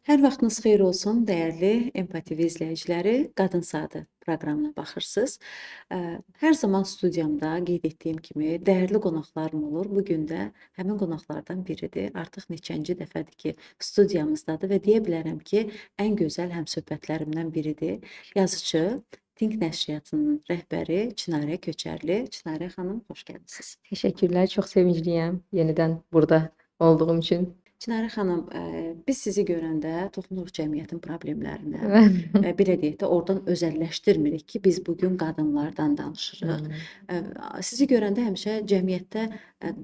Hər vaxtınız xeyir olsun, dəyərli Empati izləyiciləri. Qadın Saatı proqramına baxırsınız. Hər zaman studiyamda qeyd etdiyim kimi dəyərli qonaqlarım olur. Bu gün də həmin qonaqlardan biridir. Artıq neçənci dəfədir ki, studiyamızdadır və deyə bilərəm ki, ən gözəl həmsöhbətlərimdən biridir. Yazıcı, Think nəşriyyatının rəhbəri Çinarə Köçərli. Çinarə xanım, xoş gəlmisiniz. Təşəkkürlər, çox sevincliyəm yenidən burada olduğum üçün. Çinarə xanım, biz sizi görəndə toxunuruq cəmiyyətin problemlərinə. Bəli. Belə deyək də, oradan özəlləşdirmirik ki, biz bu gün qadınlardan danışırıq. Sizi görəndə həmişə cəmiyyətdə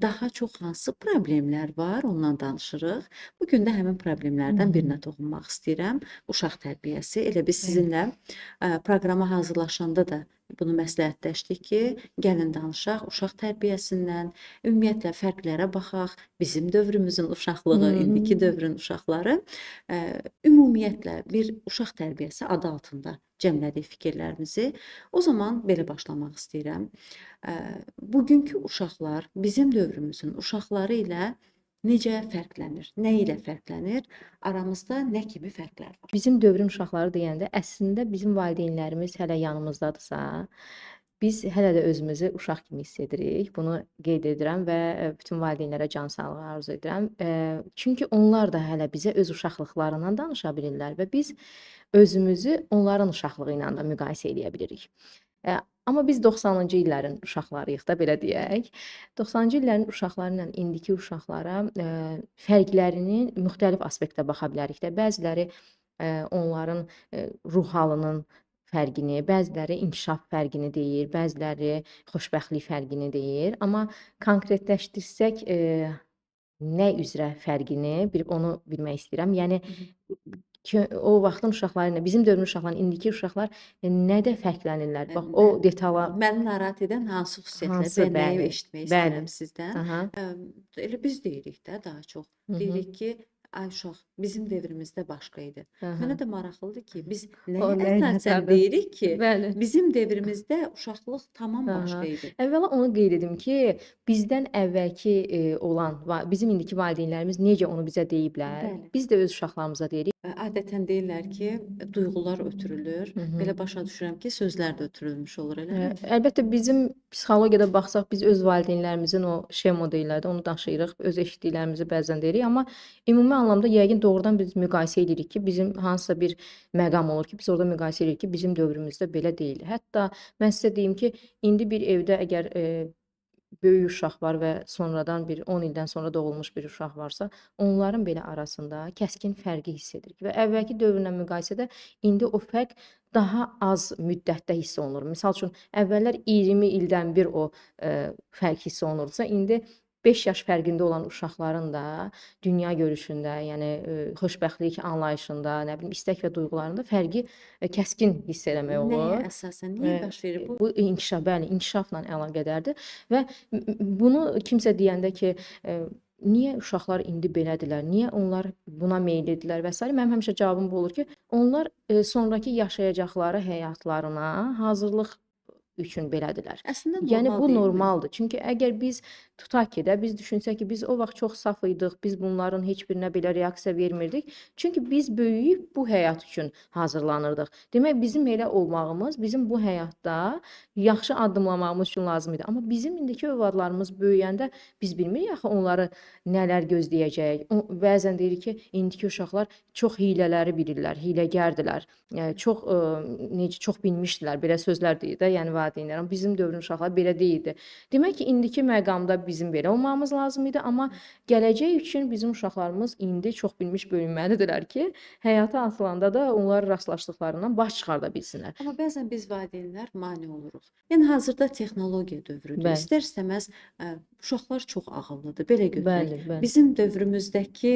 daha çox hansı problemlər var, ondan danışırıq. Bu gün də həmin problemlərdən birinə toxunmaq istəyirəm. Uşaq tərbiyəsi. Elə biz sizinlə proqrama hazırlaşanda da bunu məsləhətləşdik ki, gəlin danışaq uşaq tərbiyəsindən, ümumiyyətlə fərqlərə baxaq, bizim dövrümüzün uşaqlığı, indiki dövrün uşaqları, ümumiyyətlə bir uşaq tərbiyəsi adı altında cəmlədik fikirlərimizi. O zaman belə başlamaq istəyirəm. Bugünkü uşaqlar bizim dövrümüzün uşaqları ilə necə fərqlənir? Nə ilə fərqlənir? Aramızda nə kimi fərqlər var? Bizim dövrün uşaqları deyəndə əslində bizim valideynlərimiz hələ yanımızdadırsa, biz hələ də özümüzü uşaq kimi hiss edirik. Bunu qeyd edirəm və bütün valideynlərə can sağlığı arzu edirəm. Çünki onlar da hələ bizə öz uşaqlıqlarından danışa bilirlər və biz özümüzü onların uşaqlığı ilə də müqayisə edə bilirik. Amma biz 90-cı illərin uşaqlarıyıq da, belə deyək. 90-cı illərin uşaqları ilə indiki uşaqlara fərqlərini müxtəlif aspektdə baxa bilərik də. Bəziləri onların ruh halının fərqini, bəziləri inkişaf fərqini deyir, bəziləri xoşbəxtlik fərqini deyir. Amma konkretləşdirsək nə üzrə fərqini onu bilmək istəyirəm. Yəni o vaxtın uşaqları ilə bizim dövrün uşaqları, indiki uşaqlar nədə fərqlənirlər? Bax o detala Məni narahat edən hansı xüsusiyyətlər? Hansı, Mən nəyi bəli, eşitmək bəli. istəyirəm sizdən? Aha. Elə biz deyirik də daha çox. Deyirik ki, ay uşaq, bizim dövrümüzdə başqa idi. Mənə də maraqlıdır ki, biz O nəyə nəyə əsasən əsasən? deyirik ki, Bəli. bizim dövrümüzdə uşaqlıq tamam başqa idi. Əvvəla onu qeyd edim ki, bizdən əvvəlki olan, bizim indiki valideynlərimiz necə onu bizə deyiblər, Bəli. biz də öz uşaqlarımıza deyirik. Adətən deyirlər ki, duyğular ötürülür. Belə başa düşürəm ki, sözlər də ötürülmüş olur, eləmi? Əlbəttə bizim psixologiyada baxsaq biz öz valideynlərimizin o şema deyirlər də onu daşıyırıq, öz eşitdiklərimizi bəzən deyirik, amma ümumi anlamda yəqin doğrudan biz müqayisə edirik ki, bizim hansısa bir məqam olur ki, biz orada müqayisə edirik ki, bizim dövrümüzdə belə deyil. Hətta mən sizə deyim ki, indi bir evdə əgər böyük uşaq var və sonradan bir 10 ildən sonra doğulmuş bir uşaq varsa, onların belə arasında kəskin fərqi hiss edirik və əvvəlki dövrlə müqayisədə indi o fərq daha az müddətdə hiss olunur. Məsəl üçün əvvəllər 20 ildən bir o fərq hiss olunursa, indi 5 yaş fərqində olan uşaqların da dünya görüşündə, yəni xoşbəxtlik anlayışında, nə bilim, istək və duyğularında fərqi kəskin hiss eləmək olur. Nəyə əsasən, niyə baş verir bu? Bu inkişaf, bəli, inkişafla əlaqədardır və bunu kimsə deyəndə ki, niyə uşaqlar indi belədirlər, niyə onlar buna meyillidirlər və s. Mənim həmişə cavabım bu olur ki, onlar sonrakı yaşayacaqları həyatlarına hazırlıq üçün belədirlər. Əslində normal Yəni bu deyilmi? normaldır. Çünki əgər biz tutaq ki də biz düşünsək ki, biz o vaxt çox saf idik, biz bunların heç birinə belə reaksiya vermirdik. Çünki biz böyüyüb bu həyat üçün hazırlanırdıq. Demək bizim elə olmağımız bizim bu həyatda yaxşı addımlamağımız üçün lazım idi. Amma bizim indiki övladlarımız böyüyəndə biz bilmirik axı onları nələr gözləyəcək. Bəzən deyirik ki, indiki uşaqlar çox hiylələri bilirlər, hiyləgərdilər. Çox necə çox bilmişdilər, belə sözlər deyir də, yəni valideynlər. Amma bizim dövrün uşaqları belə deyildi. Demək ki, indiki məqamda bizim belə olmamız lazım idi, amma gələcək üçün bizim uşaqlarımız indi çox bilmiş bölünməlidirlər ki, həyata atılanda da onlar rastlaşdıqlarından baş çıxarda bilsinlər. Amma bəzən biz valideynlər mane oluruq. Yəni hazırda texnologiya dövrüdür. Bəli. İstər-istəməz uşaqlar çox ağıllıdır. Belə götürək. Bəli, bəli. Bizim dövrümüzdəki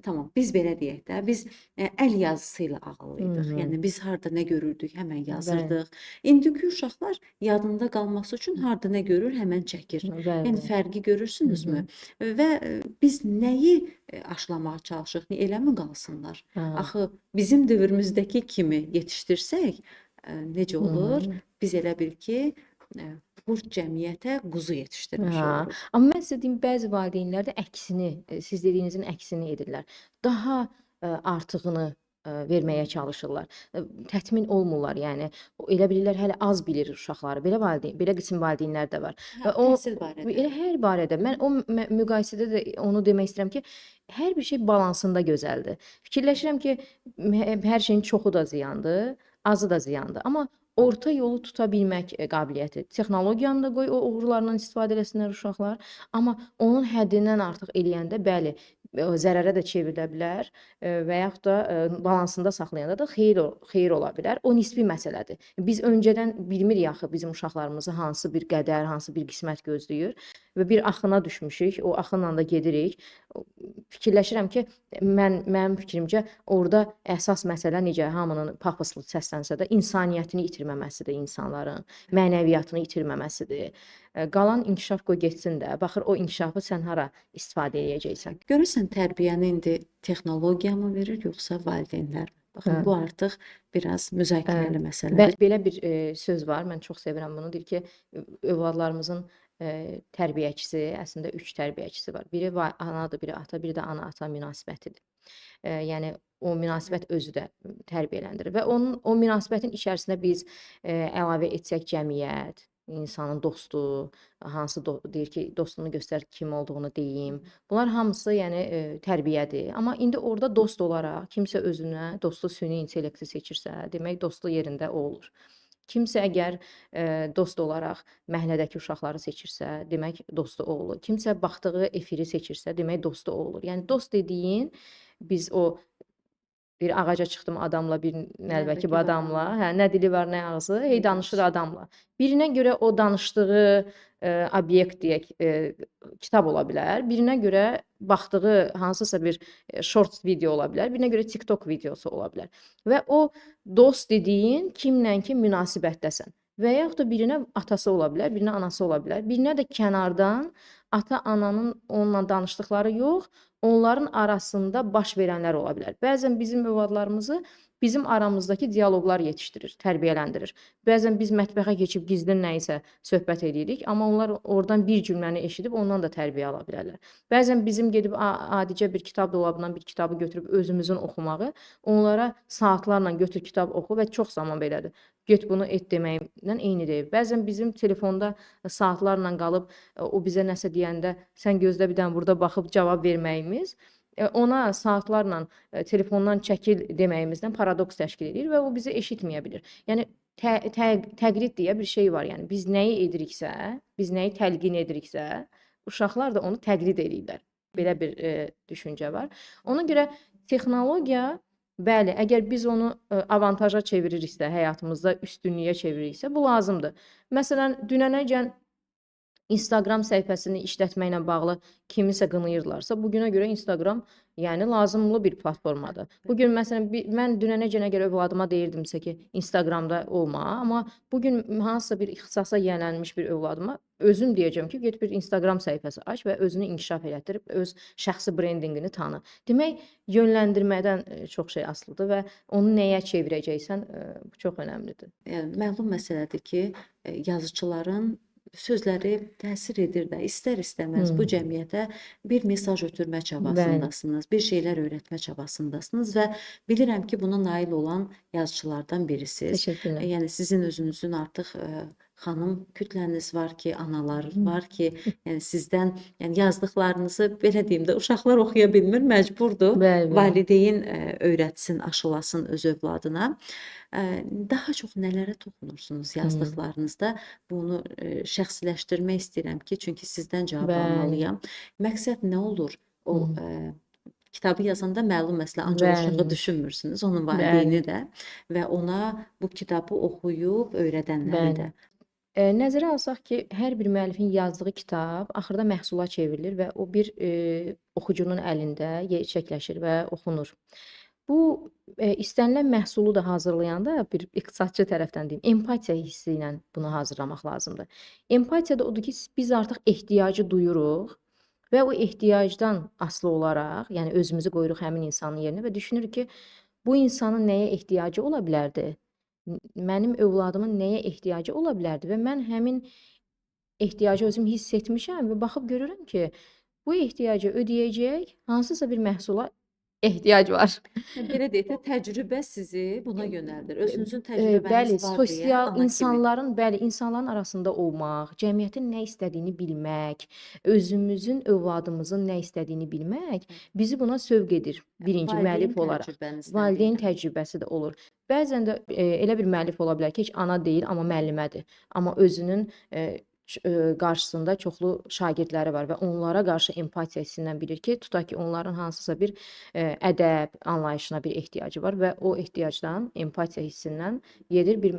tamam, biz belə deyək də, biz əl yazısı ilə ağıllıydıq. Yəni biz harda nə görürdük, həmən yazırdıq. İndiki uşaqlar yadında qalması üçün harda nə görür, həmən çəkir. Bəli. Yəni fərqi görürsünüzmü? Və biz nəyi aşılamağa çalışırıq? Eləmi qalsınlar? Axı bizim dövrümüzdəki kimi yetişdirsək necə olur? Biz elə bil ki, qurd cəmiyyətə quzu yetişdirmiş oluruq. Amma mən sizə deyim, bəzi valideynlər də əksini, siz dediyinizin əksini edirlər. Daha artığını verməyə çalışırlar. Təmin olmurlar, yəni elə bilirlər hələ az bilir uşaqları. Belə qism valideynlər də var. Hə, Və o təhsil barədə. elə hər barədə mən o müqayisədə də onu demək istəyirəm ki, hər bir şey balansında gözəldir. Fikirləşirəm ki, hər şeyin çoxu da ziyandır, azı da ziyandır. Amma orta yolu tuta bilmək qabiliyyəti. Texnologiyanı da qoy o uğurlarından istifadə eləsinlər uşaqlar, amma onun həddindən artıq eləyəndə bəli, zərərə də çevrilə bilər və yaxud da balansında saxlayanda da xeyir ola bilər. O nisbi məsələdir. Biz öncədən bilmirik axı bizim uşaqlarımızı hansı bir qədər, hansı bir qismət gözləyir və bir axına düşmüşük, o axınla da gedirik. Fikirləşirəm ki, mənim fikrimcə orada əsas məsələ necə hamının pafoslu səslənsə də insaniyyətini itirməməsidir insanların, mənəviyyatını itirməməsidir. Qalan inkişaf qoy getsin də. Baxır o inkişafı sən hara istifadə edəcəksən. Görürsən tərbiyəni indi texnologiya mı verir, yoxsa valideynlər mi? Baxın, Hə. bu artıq biraz müzakirəli məsələdir. Belə bir söz var, mən çox sevirəm bunu. Deyir ki, övladlarımızın tərbiyəçisi, əslində 3 tərbiyəçisi var. Biri anadır, biri ata, biri də ana-ata münasibətidir. Yəni o münasibət özü də tərbiyələndirir və o münasibətin içərisinə biz əlavə etsək cəmiyyət, insanın dostu, deyir ki, dostunu göstər kim olduğunu deyim. Bunlar hamısı yəni tərbiyədir. Amma indi orada dost olaraq kimsə özünə dostu süni intellekti seçirsə, demək dostu yerində o olur. Kimsə əgər dost olaraq məhlədəki uşaqları seçirsə, demək dostu o olur. Kimsə baxdığı efiri seçirsə, demək dostu o olur. Yəni dost dediyin biz o bir ağaca çıxdım adamla, bir nəlbəki badamla, hə, nə dili var, nə ağzı, hey danışır adamla. Birinə görə o danışdığı obyekt deyək, kitab ola bilər. Birinə görə baxdığı hansısa bir short video ola bilər. Birinə görə TikTok videosu ola bilər. Və o dost dediyin kimlə ki münasibətdəsən. Və yaxud da birinə atası ola bilər, birinə anası ola bilər. Birinə də kənardan ata-ananın onunla danışdıqları yox, onların arasında baş verənlər ola bilər. Bəzən bizim övladlarımızı bizim aramızdakı dialoqlar yetişdirir, tərbiyələndirir. Bəzən biz mətbəxə keçib gizlin nəyisə söhbət edirik, amma onlar oradan bir cümləni eşidib ondan da tərbiyə ala bilərlər. Bəzən bizim gedib adicə bir kitab dolabından bir kitabı götürüb özümüzün oxumağı, onlara saatlarla götür kitab oxu və çox zaman belədir. Get bunu et deməklə eyni deyil. Bəzən bizim telefonda saatlarla qalıb o bizə nəsə deyəndə sən gözlə bir dənə burada baxıb cavab verməyimiz ona saatlarla telefondan çəkil deməyimizdən paradoks təşkil edir və o bizi eşitməyə bilir. Yəni təqlid deyə bir şey var. Yəni biz nəyi ediriksə, biz nəyi təlqin ediriksə, uşaqlar da onu təqlid edirlər. Belə bir düşüncə var. Ona görə texnologiya bəli, əgər biz onu avantaja çeviririksə, həyatımızda üstünlüyə çeviririksə, bu lazımdır. Məsələn, dünənəcən Instagram səhifəsini işlətməklə bağlı kimisə qınayırlarsa, bugünə görə Instagram yəni lazımlı bir platformadır. Bugün məsələn mən dünənəcənə görə övladıma deyirdimsə ki, Instagramda olma, amma bugün hansısa bir ixtisasa yiyələnmiş bir övladıma özüm deyəcəm ki, get bir Instagram səhifəsi aç və özünü inkişaf elətdirib öz şəxsi brendinqini tanı. Demək, yönləndirmədən çox şey asılıdır və onu nəyə çevirəcəksən bu çox önəmlidir. Yəni məlum məsələdir ki, yazıçıların sözləri təsir edir də, istər-istəməz bu cəmiyyətə bir mesaj ötürmə çabasındasınız, bir şeylər öyrətmə çabasındasınız və bilirəm ki, buna nail olan yazıçılardan birisiniz. Təşəkkürlər. Yəni sizin özünüzün artıq xanım kütləniz var ki, analar var ki, yəni sizdən yəni yazdıqlarınızı belə deyim də uşaqlar oxuya bilmir, məcburdur. Bəli. Valideyn öyrətsin, aşılasın öz övladına. Daha çox nələrə toxunursunuz yazdıqlarınızda? Bunu şəxsiləşdirmək istəyirəm ki, çünki sizdən cavab almalıyam. Məqsəd nə olur? O kitabı yazanda məlum məsələ, ancaq uşağı düşünmürsünüz, onun valideyni də və ona bu kitabı oxuyub öyrədənləri də. Nəzərə alsaq ki, hər bir müəllifin yazdığı kitab axırda məhsula çevrilir və o bir oxucunun əlində çəkləşir və oxunur. Bu istənilən məhsulu da hazırlayanda bir iqtisadçı tərəfdən deyim, empatiya hissi ilə bunu hazırlamaq lazımdır. Empatiya da odur ki, biz artıq ehtiyacı duyuruq və o ehtiyacdan asılı olaraq, yəni özümüzü qoyuruq həmin insanın yerinə və düşünürük ki, bu insanın nəyə ehtiyacı ola bilərdi? Mənim övladımın nəyə ehtiyacı ola bilərdi və mən həmin ehtiyacı özüm hiss etmişəm və baxıb görürəm ki, bu ehtiyacı ödəyəcək hansısa bir məhsula ehtiyac var. Belə deyək də, təcrübə sizi buna yönəldir. Özünüzün Bəli, təcrübəniz var deyə sosial ana kimi. insanların arasında olmaq, cəmiyyətin nə istədiyini bilmək, özümüzün, övladımızın nə istədiyini bilmək bizi buna sövq edir. Birinci Valideyn müəllif olaraq. təcrübənizdən Valideyn deyirəm. təcrübəsi də olur. Bəzən də elə bir müəllif ola bilər ki, heç ana deyil, amma müəllimədir. Amma özünün qarşısında çoxlu şagirdləri var və onlara qarşı empatiya hissindən bilir ki, tutaq ki, onların hansısa bir ədəb anlayışına bir ehtiyacı var və o ehtiyacdan, empatiya hissindən gedir bir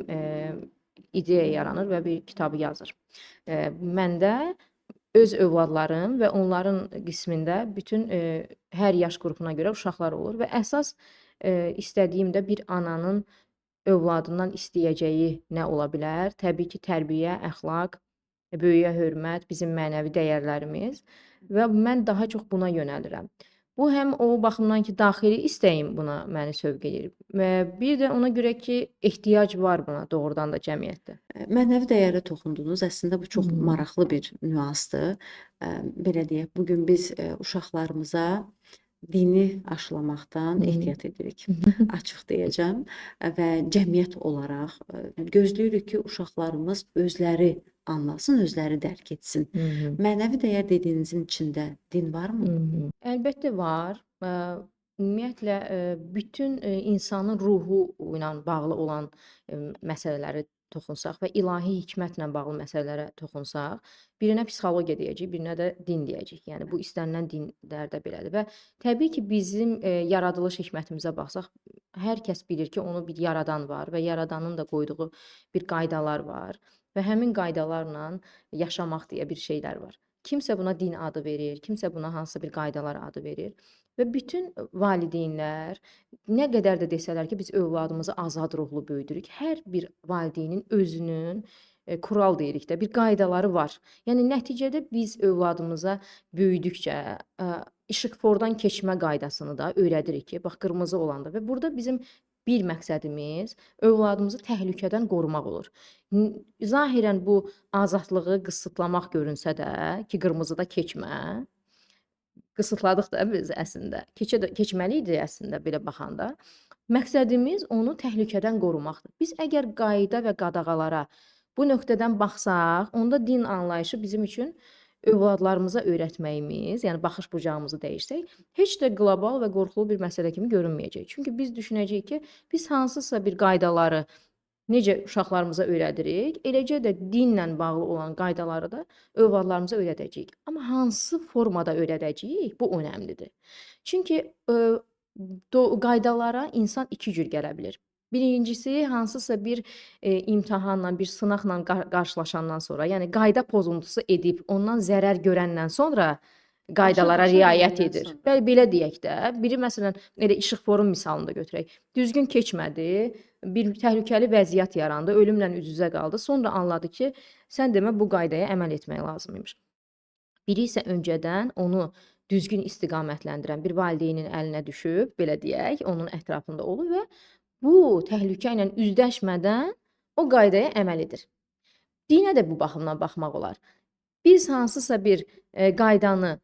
ideya yaranır və bir kitabı yazır. Məndə öz övladlarım və onların qismində bütün hər yaş qrupuna görə uşaqlar olur və əsas istədiyim də bir ananın övladından istəyəcəyi nə ola bilər? Təbii ki, tərbiyə, əxlaq, böyüyə hörmət, bizim mənəvi dəyərlərimiz və mən daha çox buna yönəlirəm. Bu həm o baxımdan ki, daxili istəyim buna məni sövq edir və bir də ona görə ki, ehtiyac var buna doğrudan da cəmiyyətdə. Mənəvi dəyərə toxundunuz. Əslində bu çox maraqlı bir nüansdır. Belə deyək, bu gün biz uşaqlarımıza dini aşılamaqdan ehtiyat edirik. Açıq deyəcəm və cəmiyyət olaraq gözləyirik ki, uşaqlarımız özləri anlasın, özləri dərk etsin. Mənəvi dəyər dediyinizin içində din varmı? Əlbəttə var. Ümumiyyətlə bütün insanın ruhu ilə bağlı olan məsələləri toxunsaq və ilahi hikmətlə bağlı məsələlərə toxunsaq, birinə psixologiya deyəcəyik, birinə də din deyəcəyik. Yəni bu istənilən dinlər də belədir və təbii ki, bizim yaradılış hikmətimizə baxsaq, hər kəs bilir ki, onu bir yaradan var və yaradanın da qoyduğu bir qaydalar var və həmin qaydalarla yaşamaq deyə bir şeylər var. Kimsə buna din adı verir, kimsə buna hansısa bir qaydalar adı verir və bütün valideynlər nə qədər də desələr ki, biz övladımızı azad ruhlu böyüdürük, hər bir valideynin özünün kural deyirik də, bir qaydaları var. Yəni nəticədə biz övladımıza böyüdükcə işıqfordan keçmə qaydasını da öyrədirik ki, bax qırmızı olanda və burada bizim bir məqsədimiz övladımızı təhlükədən qorumaq olur. Zahirən bu azadlığı qısıtlamaq görünsə də ki, qırmızıda keçmə, qısıtladıq da biz əslində. Keçməli idi əslində belə baxanda. Məqsədimiz onu təhlükədən qorumaqdır. Biz əgər qayda və qadağalara bu nöqtədən baxsaq, onda din anlayışı bizim üçün övladlarımıza öyrətməyimiz, yəni baxış bucağımızı dəyişsək, heç də qlobal və qorxulu bir məsələ kimi görünməyəcək. Çünki biz düşünəcəyik ki, biz hansısa bir qaydaları necə uşaqlarımıza öyrədirik, eləcə də dinlə bağlı olan qaydaları da övladlarımıza öyrədəcəyik. Amma hansı formada öyrədəcəyik, bu önəmlidir. Çünki qaydalara insan iki cür gələ bilir. Birincisi, hansısa bir imtahanla, bir sınaqla qarşılaşandan sonra, yəni qayda pozuntusu edib, ondan zərər görəndən sonra qaydalara Başa riayət düşəndən edir. sonra. Belə deyək də, biri məsələn elə işıqforun misalını da götürək. Düzgün keçmədi, bir təhlükəli vəziyyət yarandı, ölümlə üz-üzə qaldı. Sonra anladı ki, sən demə bu qaydaya əməl etmək lazım imiş. Biri isə öncədən onu düzgün istiqamətləndirən bir valideynin əlinə düşüb, belə deyək, onun ətrafında olur və bu təhlükə ilə üzləşmədən o qaydaya əməl edir. Dinə də bu baxımdan baxmaq olar. Biz hansısa bir qaydanı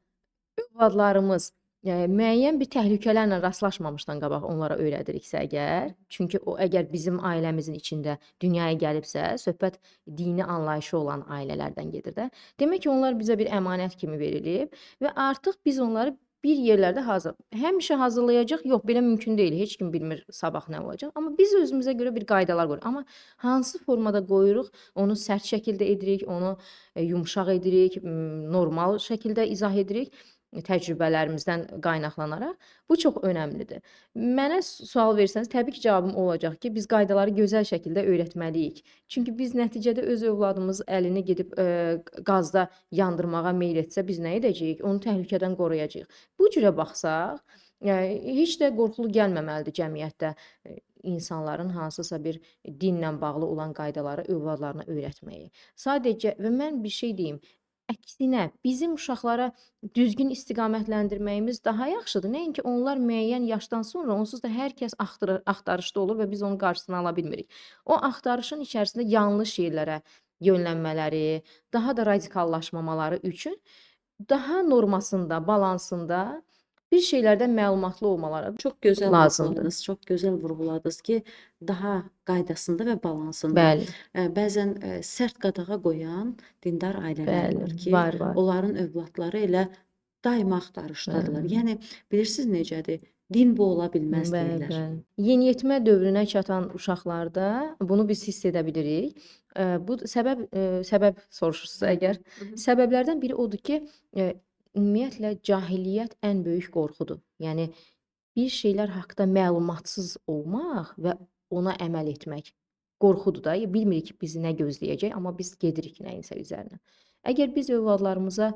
övladlarımız müəyyən bir təhlükələrlə rastlaşmamışdan qabaq onlara öyrədiriksə əgər, çünki o əgər bizim ailəmizin içində dünyaya gəlibsə, söhbət dini anlayışı olan ailələrdən gedir də. Demək ki, onlar bizə bir əmanət kimi verilib və artıq biz onları bir yerlərdə həmişə hazırlayacaq, yox, belə mümkün deyil. Heç kim bilmir sabah nə olacaq. Amma biz özümüzə görə bir qaydalar qoyuruq. Amma hansı formada qoyuruq, onu sərt şəkildə edirik, onu yumşaq edirik, normal şəkildə izah edirik, təcrübələrimizdən qaynaqlanaraq. Bu çox önəmlidir. Mənə sual versəniz, təbii ki, cavabım olacaq ki, biz qaydaları gözəl şəkildə öyrətməliyik. Çünki biz nəticədə öz övladımız əlini gedib qazda yandırmağa meyl etsə, biz nə edəcəyik? Onu təhlükədən qoruyacağıq. Bu cürə baxsaq, heç də qorxulu gəlməməlidir cəmiyyətdə insanların hansısa bir dinlə bağlı olan qaydaları övladlarına öyrətməyi. Sadəcə və mən bir şey deyim, əksinə bizim uşaqlara düzgün istiqamətləndirməyimiz daha yaxşıdır. Nəinki onlar müəyyən yaşdan sonra onsuz da hər kəs axtarışda olur və biz onun qarşısını ala bilmirik. O axtarışın içərisində yanlış yerlərə yönlənmələri, daha da radikallaşmamaları üçün daha normasında, balansında bir şeylərdən məlumatlı olmaları Çox gözəl lazımdır. vurğuladınız, çox gözəl vurğuladınız ki, daha qaydasında və balansında. Bəli, Bəzən sərt qadağa qoyan dindar ailələr bəli, var ki, var. onların övladları elə daima axtarışdadılar. Hə. Yəni bilirsiniz necədir? Din bu ola bilməz Bəli, deyirlər. bəli. Yeniyetmə dövrünə çatan uşaqlarda bunu biz hiss edə bilirik. Bu səbəb soruşursunuz əgər. Hı hı. Səbəblərdən biri odur ki, ümumiyyətlə cahiliyyət ən böyük qorxudur. Yəni bir şeylər haqqında məlumatsız olmaq və ona əməl etmək qorxudur da. Bilmirik ki, bizi nə gözləyəcək, amma biz gedirik nəyinsə üzərinə. Əgər biz övladlarımıza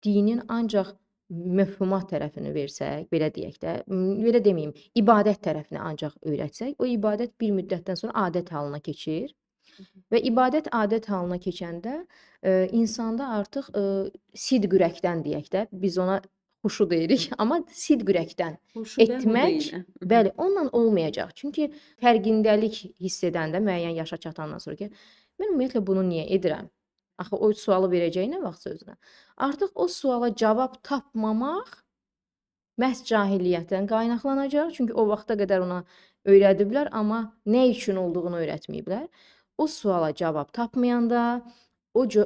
dinin ancaq məfhumat tərəfini versək, belə deyək də, belə deməyim, ibadət tərəfini ancaq öyrətsək, o ibadət bir müddətdən sonra adət halına keçir və ibadət adət halına keçəndə insanda artıq sidq ürəkdən deyək də, biz ona xuşu deyirik, amma sidq ürəkdən Xoşu və etmək, hudeylə. bəli, onunla olmayacaq. Çünki fərqindəlik hiss edəndə müəyyən yaşa çatandan sonra ki, mən ümumiyyətlə bunu niyə edirəm? Axı o sualı verəcək nə vaxtsa özünə. Artıq o suala cavab tapmamaq məhz cahiliyyətdən qaynaqlanacaq. Çünki o vaxta qədər ona öyrədiblər, amma nə üçün olduğunu öyrətməyiblər. O suala cavab tapmayanda,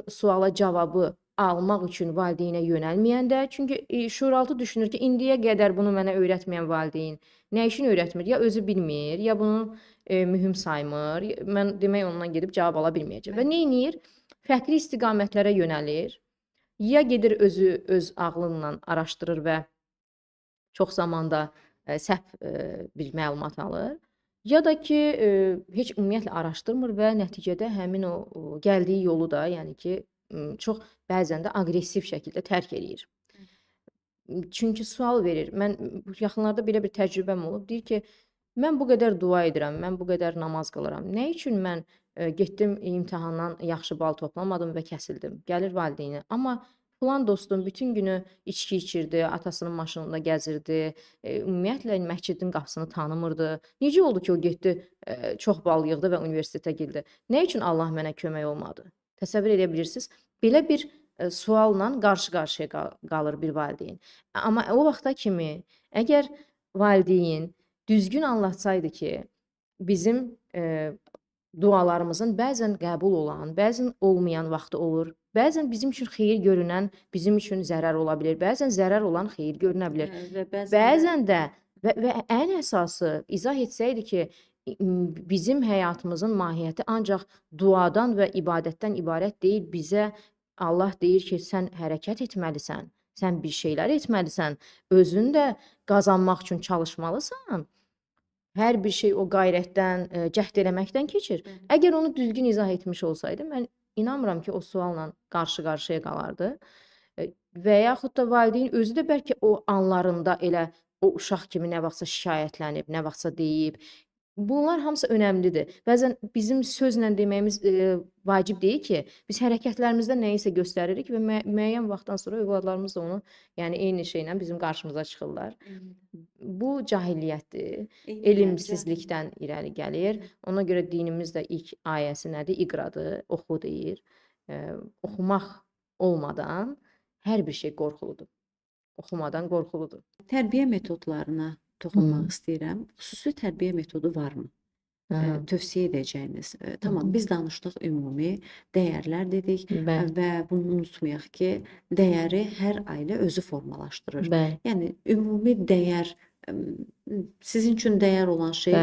suala cavabı almaq üçün valideynə yönəlməyəndə, çünki şuuraltı düşünür ki, indiyə qədər bunu mənə öyrətməyən valideyn nə üçün öyrətmir? Ya özü bilmir, ya bunu mühüm saymır. Mən demək ondan gedib cavab ala bilməyəcəm. Və nə edir? Fərqli istiqamətlərə yönəlir. Ya gedir özü öz ağlınla araşdırır və çox zamanda səhv bir məlumat alır. Ya da ki, heç ümumiyyətlə araşdırmır və nəticədə həmin o gəldiyi yolu da, yəni ki, çox bəzən də aqressiv şəkildə tərk eləyir. Çünki sual verir. Mən yaxınlarda belə bir təcrübəm olub. Deyir ki, mən bu qədər dua edirəm, mən bu qədər namaz qılıram. Nə üçün mən getdim imtahandan yaxşı bal toplamadım və kəsildim? Gəlir valideyni. Amma filan dostum bütün günü içki içirdi, atasının maşınında gəzirdi, ümumiyyətlə məscidin qapısını tanımırdı. Necə oldu ki, o getdi, çox bal yığdı və universitetə girdi? Nə üçün Allah mənə kömək olmadı? Təsəvvür edə bilirsiniz? Belə bir sualla qarşı-qarşıya qalır bir valideyn. Amma o vaxta kimi əgər valideyn düzgün anlatsaydı ki, bizim dualarımızın bəzən qəbul olan, bəzən olmayan vaxtı olur. Bəzən bizim üçün xeyir görünən, bizim üçün zərər ola bilər. Bəzən zərər olan xeyir görünə bilər. Və Bəzən də və ən əsası izah etsəydi ki, bizim həyatımızın mahiyyəti ancaq duadan və ibadətdən ibarət deyil. Bizə Allah deyir ki, sən hərəkət etməlisən, sən bir şeylər etməlisən, özün də qazanmaq üçün çalışmalısan. Hər bir şey o qayrətdən, cəhd eləməkdən keçir. Əgər onu düzgün izah etmiş olsaydı, mən inanmıram ki, o sualla qarşı-qarşıya qalardı. Və yaxud da valideyn özü də bəlkə o anlarında elə o uşaq kimi nə vaxtsa şikayətlənib, nə vaxtsa deyib. Bunlar hamısı önəmlidir. Bəzən bizim sözlə deməyimiz vacib deyil ki, biz hərəkətlərimizdə nəyisə göstəririk və müəyyən vaxtdan sonra övladlarımız da onu, yəni eyni şeylə bizim qarşımıza çıxırlar. Bu cahiliyyətdir. Elmsizlikdən irəli gəlir. Ona görə dinimiz də ilk ayəsi nədir? İqradır, oxu deyir. Oxumaq olmadan hər bir şey qorxuludur. Oxumadan qorxuludur. Tərbiyə metodlarına toxunmaq istəyirəm. Xüsusi tərbiyə metodu varmı? Tövsiyə edəcəyiniz. Tamam, biz danışdıq ümumi dəyərlər dedik və bunu unutmayaq ki, dəyəri hər ailə özü formalaşdırır. Yəni ümumi dəyər sizin üçün dəyər olan şey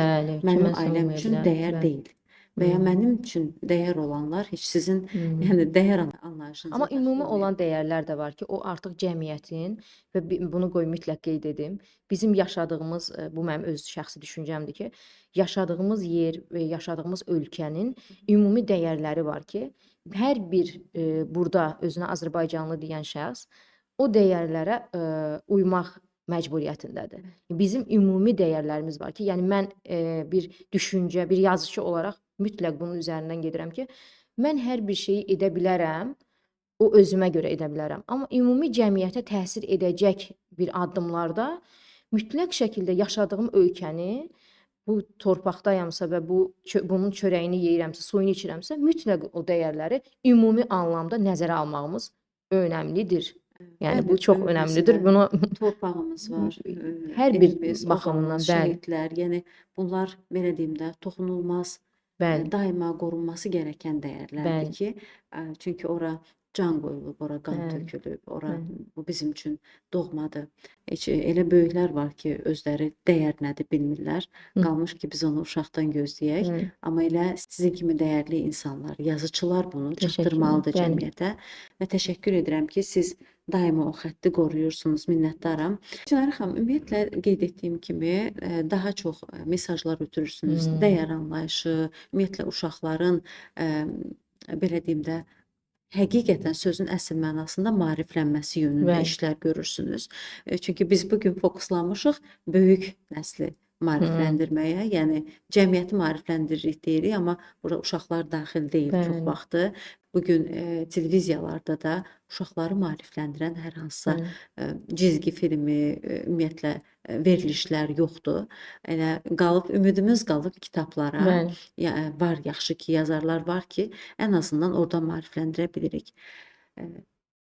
mənim ailəm üçün dəyər deyil. Və ya mənim üçün dəyər olanlar heç sizin yəni dəyər anlayışınıza Amma ümumi daxil olan dəyərlər də var ki, o artıq cəmiyyətin və bunu mütləq qeyd edim, bizim yaşadığımız, bu mənim öz şəxsi düşüncəmdir ki, yaşadığımız yer və yaşadığımız ölkənin ümumi dəyərləri var ki, hər bir burada özünə Azərbaycanlı deyən şəxs o dəyərlərə uymaq məcburiyyətindədir. Bizim ümumi dəyərlərimiz var ki, yəni mən bir düşüncə, bir yazıçı olaraq mütləq bunun üzərindən gedirəm ki, mən hər bir şeyi edə bilərəm, o özümə görə edə bilərəm. Amma ümumi cəmiyyətə təsir edəcək bir addımlarda mütləq şəkildə yaşadığım ölkəni, bu torpaqdayamsa və bunun çörəyini yeyirəmsə, suyunu içirəmsə, mütləq o dəyərləri ümumi anlamda nəzərə almağımız önəmlidir. Yəni bu Bəli, çox önəmlidir. ölümümüzdə Bunu torpağımız var, hər bir elimiz, baxımından obamız, bəli, şəhidlər, yəni bunlar belə deyim də toxunulmaz, bəli, daima qorunması gərəkən dəyərlərdir bəli, ki, çünki ora can qoyulub, ora qan bəli, tökülüb, ora bəli. bu bizim üçün doğmadır. Heç elə böyüklər var ki, özləri dəyər nədir bilmirlər. Hı, Qalmış ki, biz onu uşaqdan gözləyək. bəli. Amma elə sizin kimi dəyərli insanlar, yazıçılar bunu Təşəkkür. çatdırmalıdır Bəli. cəmiyyətə və təşəkkür edirəm ki, siz daima o xətti qoruyursunuz. Minnətdaram. Çinarə xanım, ümumiyyətlə qeyd etdiyim kimi daha çox mesajlar ötürürsünüz. Dəyər anlayışı, ümumiyyətlə uşaqların belə deyim də həqiqətən sözün əsl mənasında maariflənməsi yönündə Bəli. işlər görürsünüz. Çünki biz bu gün fokuslanmışıq böyük nəsli maarifləndirməyə, yəni cəmiyyəti maarifləndiririk deyirik, amma bura uşaqlar daxil deyil çox Bəli. vaxtı. Bu gün televiziyalarda da uşaqları maarifləndirən hər hansısa Bəli. cizgi filmi, ümumiyyətlə verilişlər yoxdur. Elə qalıb ümidimiz qalıb kitablara. Bəli. Var yaxşı ki, yazarlar var ki, ən azından oradan maarifləndirə bilirik.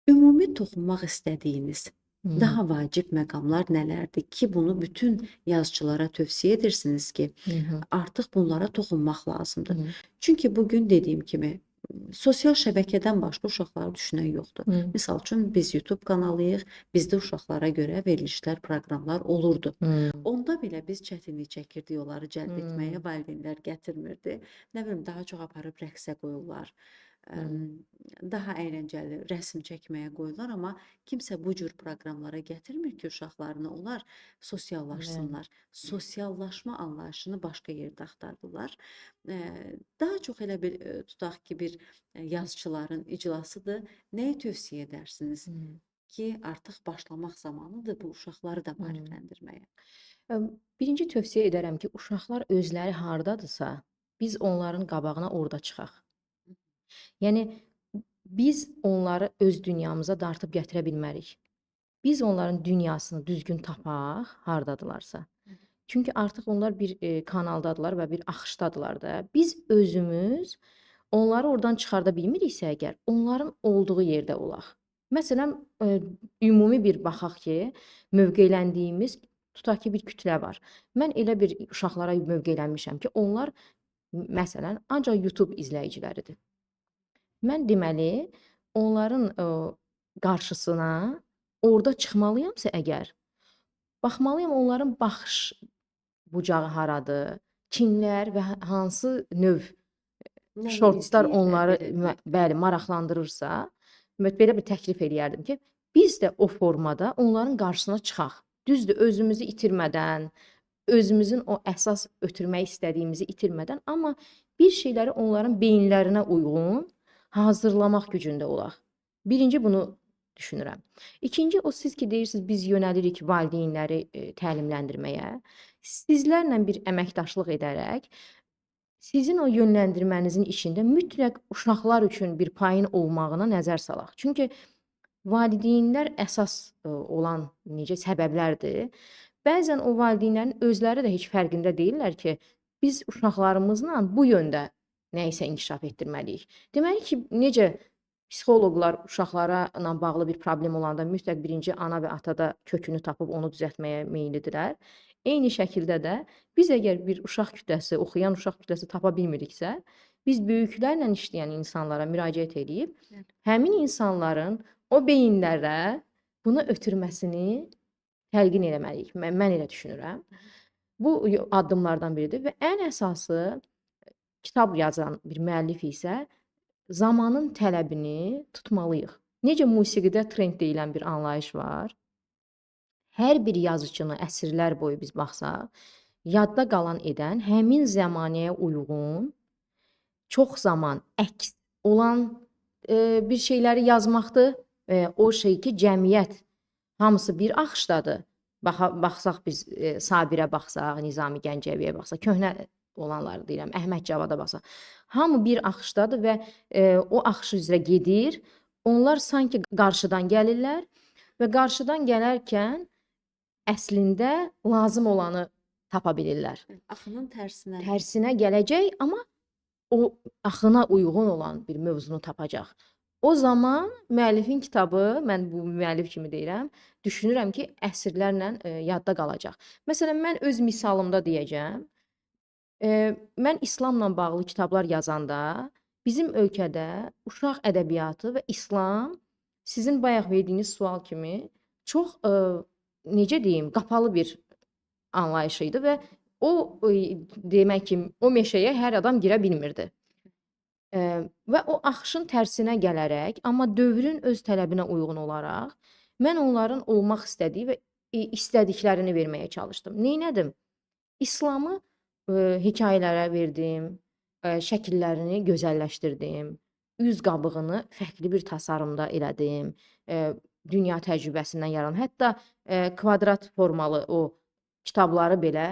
Ümumi toxunmaq istədiyiniz daha vacib məqamlar nələrdir ki, bunu bütün yazıçılara tövsiyə edirsiniz ki, artıq bunlara toxunmaq lazımdır. Çünki bugün dediyim kimi sosial şəbəkədən başqa uşaqları düşünən yoxdur. Misal üçün biz YouTube kanalıyıq, bizdə uşaqlara görə verilişlər, proqramlar olurdu. Onda belə biz çətinlik çəkirdik onları cəlb etməyə, valideynlər gətirmirdi. Nə bilim, daha çox aparıb rəqsə qoyurlar. Daha əyləncəli rəsm çəkməyə qoyurlar, amma kimsə bu cür proqramlara gətirmir ki, uşaqlarını onlar sosiallaşsınlar. Sosiallaşma anlayışını başqa yerdə axtardılar. Daha çox elə bir tutaq ki, bir yazıçıların iclasıdır. Nəyi tövsiyə edərsiniz ki, artıq başlamaq zamanıdır bu uşaqları da maarifləndirməyə? Birinci tövsiyə edərəm ki, uşaqlar özləri hardadırsa, biz onların qabağına orada çıxaq. Yəni biz onları öz dünyamıza dartıb gətirə bilmərik. Biz onların dünyasını düzgün tapaq, hardadılarsa. Çünki artıq onlar bir kanaldadılar və bir axışdadılar da. Biz özümüz onları oradan çıxarda bilmiriksə əgər, onların olduğu yerdə olaq. Məsələn, ümumi bir baxaq ki, mövqeləndiyimiz, tutaq ki, bir kütlə var. Mən elə bir uşaqlara mövqelənmişəm ki, onlar məsələn, ancaq YouTube izləyiciləridir. Mən deməli, onların qarşısına orada çıxmalıyamsa əgər, baxmalıyam onların baxış bucağı haradır, kimlər və hansı növ shortslar onları bəli maraqlandırırsa, belə bir təklif eləyərdim ki, biz də o formada onların qarşısına çıxaq. Düzdür, özümüzü itirmədən, özümüzün o əsas ötürmək istədiyimizi itirmədən, amma bir şeyləri onların beyinlərinə uyğun hazırlamaq gücündə olaq. Birinci bunu düşünürəm. İkinci, o siz ki deyirsiniz, biz yönəlirik valideynləri təlimləndirməyə. Sizlərlə bir əməkdaşlıq edərək, sizin o yönləndirmənizin içində mütləq uşaqlar üçün bir payın olmağına nəzər salaq. Çünki valideynlər əsas olan səbəblərdir. Bəzən o valideynlərin özləri də heç fərqində deyirlər ki, biz uşaqlarımızla bu yöndə nəyisə inkişaf etdirməliyik. Deməli ki, necə psixoloqlar uşaqlarla bağlı bir problem olanda mütləq birinci ana və atada kökünü tapıb onu düzəltməyə meyillidirlər. Eyni şəkildə də biz əgər bir uşaq kütləsi, oxuyan uşaq kütləsi tapa bilmiriksə, biz böyüklərlə işləyən insanlara müraciət edib, həmin insanların o beyinlərə bunu ötürməsini təlqin eləməliyik. Mən elə düşünürəm. Bu addımlardan biridir və ən əsası kitab yazan bir müəllif isə zamanın tələbini tutmalıyıq. Necə musiqidə trend deyilən bir anlayış var. Hər bir yazıçını əsrlər boyu biz baxsaq, yadda qalan edən, həmin zəmanəyə uyğun, çox zaman əks olan bir şeyləri yazmaqdır. O şey ki, cəmiyyət hamısı bir axışdadır. Baxsaq biz Sabirə baxsaq, Nizami Gəncəviyə baxsaq, köhnə olanları deyirəm, Əhməd Cavada baxsaq. Hamı bir axışdadır və o axış üzrə gedir. Onlar sanki qarşıdan gəlirlər və qarşıdan gələrkən əslində lazım olanı tapa bilirlər. Axının tərsinə. Tərsinə gələcək, amma o axına uyğun olan bir mövzunu tapacaq. O zaman müəllifin kitabı, mən bu müəllif kimi deyirəm, düşünürəm ki, əsrlərlə yadda qalacaq. Məsələn, mən öz misalımda deyəcəm. Mən İslamla bağlı kitablar yazanda bizim ölkədə uşaq ədəbiyyatı və İslam sizin bayaq verdiyiniz sual kimi çox necə deyim, qapalı bir anlayış idi və o demək ki, o meşəyə hər adam girə bilmirdi. Və o axışın tərsinə gələrək, amma dövrün öz tələbinə uyğun olaraq mən onların olmaq istədiyi və istədiklərini verməyə çalışdım. Neynədim? İslamı hekayələrə verdim, şəkillərini gözəlləşdirdim, üz qabığını fərqli bir tasarımda elədim, dünya təcrübəsindən yaranan, hətta kvadrat formalı o kitabları belə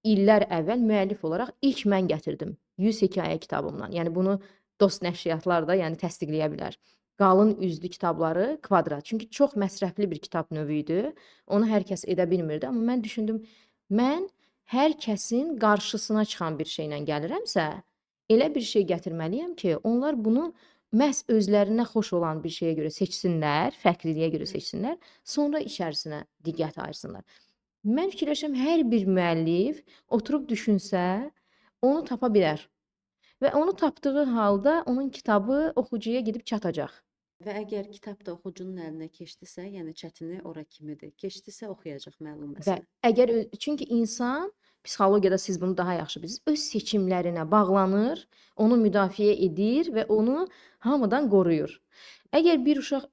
illər əvvəl müəllif olaraq ilk mən gətirdim 100 hekayə kitabımla. Yəni bunu dost nəşriyyatlar da yəni təsdiqləyə bilər. Qalın üzlü kitabları kvadrat. Çünki çox məsrəfli bir kitab növü idi. Onu hər kəs edə bilmirdi, amma mən düşündüm, mən hər kəsin qarşısına çıxan bir şeylə gəlirəmsə, elə bir şey gətirməliyəm ki, onlar bunu məhz özlərinə xoş olan bir şeyə görə seçsinlər, fərqliliyə görə seçsinlər, sonra içərisinə diqqət ayırsınlar. Mən fikirləşirəm, hər bir müəllif oturub düşünsə, onu tapa bilər və onu tapdığı halda onun kitabı oxucuya gedib çatacaq. Və əgər kitab da oxucunun əlinə keçdisə, yəni çətini ora kimidir. Keçdisə oxuyacaq məlum Və məsələ. əgər çünki insan psixologiyada siz bunu daha yaxşı bilirsiniz, öz seçimlərinə bağlanır, onu müdafiə edir və onu hamıdan qoruyur. Əgər bir uşaq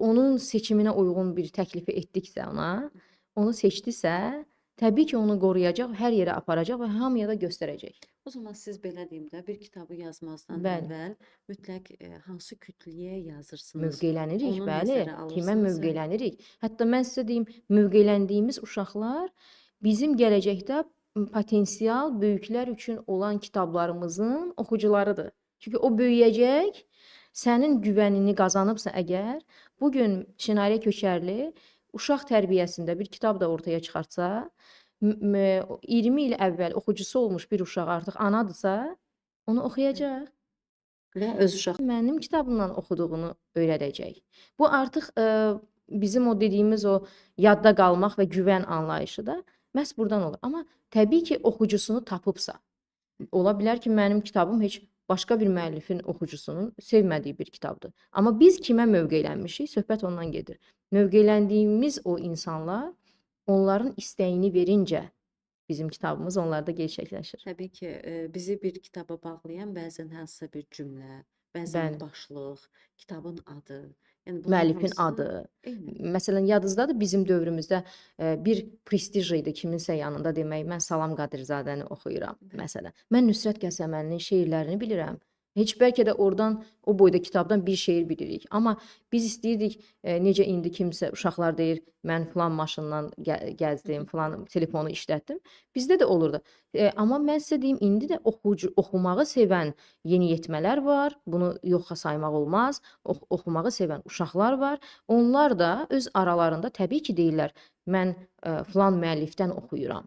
onun seçiminə uyğun bir təklifi etdiksə ona, onu seçdisə, təbii ki, onu qoruyacaq, hər yerə aparacaq və hamıya da göstərəcək. O zaman siz belə deyim də, bir kitabı yazmazdan Bəli. əvvəl mütləq hansı kütləyə yazırsınız? Mövqelənirik, Onu bəli. nəzərə Kimə alırsınız və mövqelənirik? Hətta mən sizə deyim, mövqeləndiyimiz uşaqlar bizim gələcəkdə potensial böyüklər üçün olan kitablarımızın oxucularıdır. Çünki o böyüyəcək, sənin güvənini qazanıbsa əgər, bu gün Çinarə Köçərli uşaq tərbiyəsində bir kitab da ortaya çıxartsa, 20 il əvvəl oxucusu olmuş bir uşaq artıq anadırsa, onu oxuyacaq. və öz uşaq Mənim kitabımdan oxuduğunu öyrədəcək. Bu artıq bizim o dediyimiz o yadda qalmaq və güvən anlayışı da məhz burdan olur. Amma təbii ki, oxucusunu tapıbsa. Ola bilər ki, mənim kitabım heç başqa bir müəllifin oxucusunun sevmədiyi bir kitabdır. Amma biz kimə mövqeylənmişik, söhbət ondan gedir. Mövqeyləndiyimiz o insanlar onların istəyini verincə bizim kitabımız onlarda gerçəkləşir. təbii ki, bizi bir kitaba bağlayan bəzən hansısa bir cümlə, bəzən Bəli. başlıq, kitabın adı. Yəni bunlar Müəllifin hamısı adı. Eynən. Məsələn, yadınızdadır bizim dövrümüzdə bir prestij idi kiminsə yanında demək, mən Salam Qadirzadəni oxuyuram məsələn. Mən Nüsrət Qəsəməlinin şeirlərini bilirəm. Heç bəlkə də oradan o boyda kitabdan bir şeir bilirik. Amma biz istəyirdik necə indi kimsə uşaqlar deyir, mən filan maşından gəzdim, filan telefonu işlətdim. Bizdə də olurdu. Amma mən sizə deyim, indi də oxumağı sevən yeniyetmələr var. Bunu yoxa saymaq olmaz. Oxumağı sevən uşaqlar var. Onlar da öz aralarında təbii ki, deyirlər, mən filan müəllifdən oxuyuram.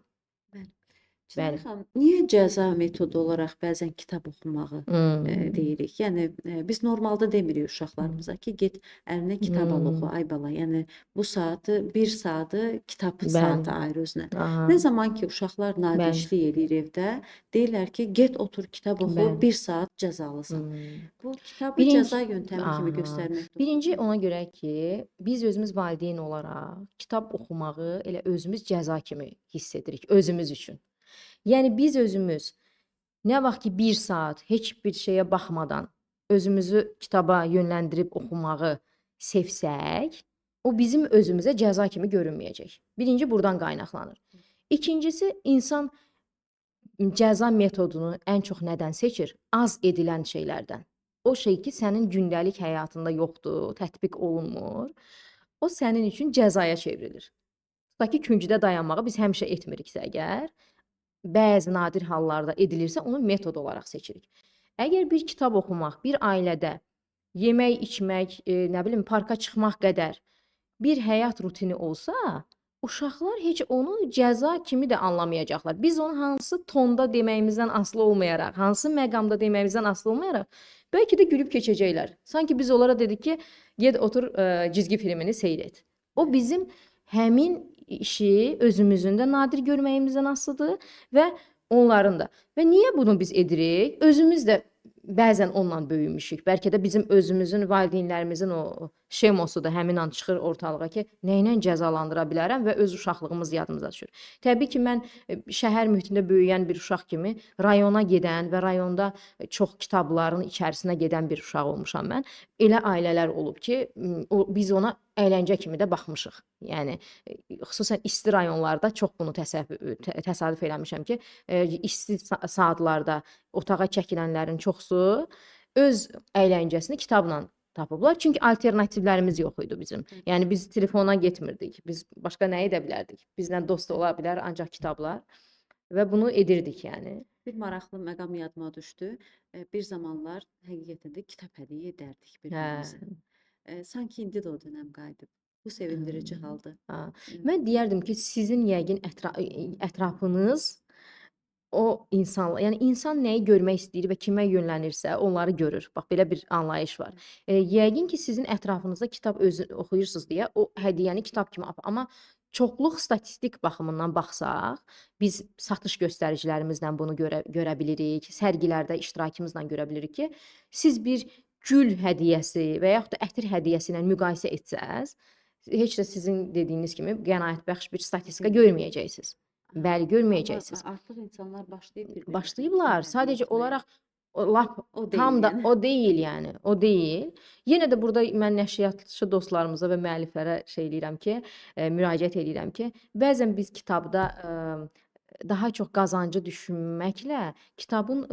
Çinarə Bəli. xanım, niyə cəza metodu olaraq bəzən kitab oxumağı deyirik? Yəni biz normalda demirik uşaqlarımıza ki, get əlinə kitab al oxu, ay bala. Yəni bu saatı, 1 saatı kitab saatı ayır özünə. Aha. Nə zaman ki uşaqlar nadişlik edir evdə, deyirlər ki, get otur kitab oxu, Bəli. 1 saat cəzalısan. Bu kitabı Birinci- cəza yöntəmi kimi Aha. göstərmək Birinci ona görə ki, biz özümüz valideyn olaraq kitab oxumağı elə özümüz cəza kimi hiss edirik özümüz üçün. Yəni biz özümüz nə vaxt ki 1 saat heç bir şeyə baxmadan özümüzü kitaba yönləndirib oxumağı sevsək, o bizim özümüzə cəza kimi görünməyəcək. Birinci burdan qaynaqlanır. İkincisi, insan cəza metodunu ən çox nədən seçir? Az edilən şeylərdən. O şey ki, sənin gündəlik həyatında yoxdur, tətbiq olunmur. O sənin üçün cəzaya çevrilir. Tutaq ki, küncdə dayanmağı biz həmişə etmiriksə əgər, bəzi nadir hallarda edilirsə, onu metod olaraq seçirik. Əgər bir kitab oxumaq, bir ailədə yemək, içmək, nə bilim, parka çıxmaq qədər bir həyat rutini olsa, uşaqlar heç onu cəza kimi də anlamayacaqlar. Biz onu hansı tonda deməyimizdən asılı olmayaraq, hansı məqamda deməyimizdən asılı olmayaraq, bəlkə də gülüb keçəcəklər. Sanki biz onlara dedik ki, get otur cizgi filmini seyr et. O bizim həmin işi özümüzün də nadir görməyimizdən asılıdır və onların da. Və niyə bunu biz edirik? Özümüz də bəzən onunla böyümüşük. Bəlkə də bizim özümüzün, valideynlərimizin o şemosu da həmin an çıxır ortalığa ki, nə ilə cəzalandıra bilərəm və öz uşaqlığımız yadımıza düşür. Təbii ki, mən şəhər mühitində böyüyən bir uşaq kimi rayona gedən və rayonda çox kitabların içərisinə gedən bir uşaq olmuşam mən. Elə ailələr olub ki, biz ona əyləncə kimi də baxmışıq. Yəni xüsusən isti rayonlarda çox bunu təsadüf eləmişəm ki, isti saatlarda otağa çəkilənlərin çoxusu öz əyləncəsini kitabla tapıblar. Çünki alternativlərimiz yox idi bizim. Yəni biz telefona getmirdik. Biz başqa nə edə bilərdik? Bizlə dost ola bilər ancaq kitablar və bunu edirdik yəni. Bir maraqlı məqam yadıma düşdü. Bir zamanlar həqiqətən də kitab hədiyyə edərdik bir-birimizə. Sanki indi də o dönəm qayıdıb. Bu sevindirici haldır. Mən deyərdim ki, sizin yəqin ətrafınız o insanlar, yəni insan nəyi görmək istəyir və kimə yönlənirsə, onları görür. Bax belə bir anlayış var. Yəqin ki, sizin ətrafınızda kitab oxuyursunuz deyə o hədiyyəni kitab kimi amma çoxluq statistik baxımından baxsaq, biz satış göstəricilərimizlə bunu görə bilirik, sərgilərdə iştirakımızla görə bilirik ki, siz bir gül hədiyyəsi və yaxud da ətir hədiyyəsi ilə müqayisə etsəz, heç də sizin dediyiniz kimi qənaətbəxş bir statistika görməyəcəksiniz. Bəli, görməyəcəksiniz. Artıq insanlar Başlayıblar. Sadəcə olaraq lap O deyil tam da yəni. o deyil yəni. O deyil. Yenə də burada mən nəşriyyatçı dostlarımıza və müəlliflərə şey eləyirəm ki, müraciət eləyirəm ki, bəzən biz kitabda daha çox qazancı düşünməklə kitabın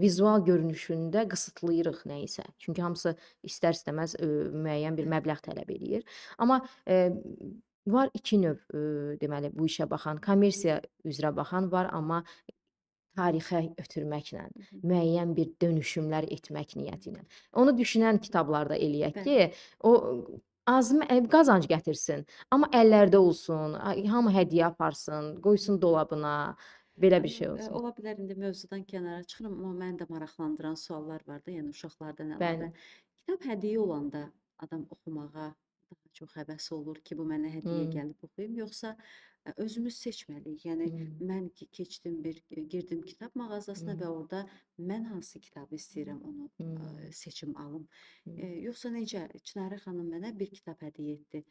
vizual görünüşündə qısıtlayırıq nə isə. Çünki hamısı istər-istəməz müəyyən bir məbləğ tələb eləyir. Amma var iki növ deməli bu işə baxan, kommersiya üzrə baxan var, amma tarixə ötürməklə, müəyyən bir dönüşümlər etmək niyyəti ilə. Onu düşünən kitablarda eləyək ki, o az qazanc gətirsin, amma əllərdə olsun, hamı hədiyyə aparsın, qoysun dolabına, belə bir şey olsun. Ola bilər indi mövzudan kənara çıxıram, amma məni də maraqlandıran suallar var da, yəni uşaqlardan Bəli. əlavə. Kitab hədiyyə olanda adam oxumağa daha çox həvəsi olur ki, bu mənə hədiyyə gəlib oxuyum, yoxsa özümüz seçməliyik. Yəni mən girdim kitab mağazasına və orada mən hansı kitabı istəyirəm onu seçim alım. Yoxsa necə? Çinarə xanım mənə bir kitab hədiyyə etdi.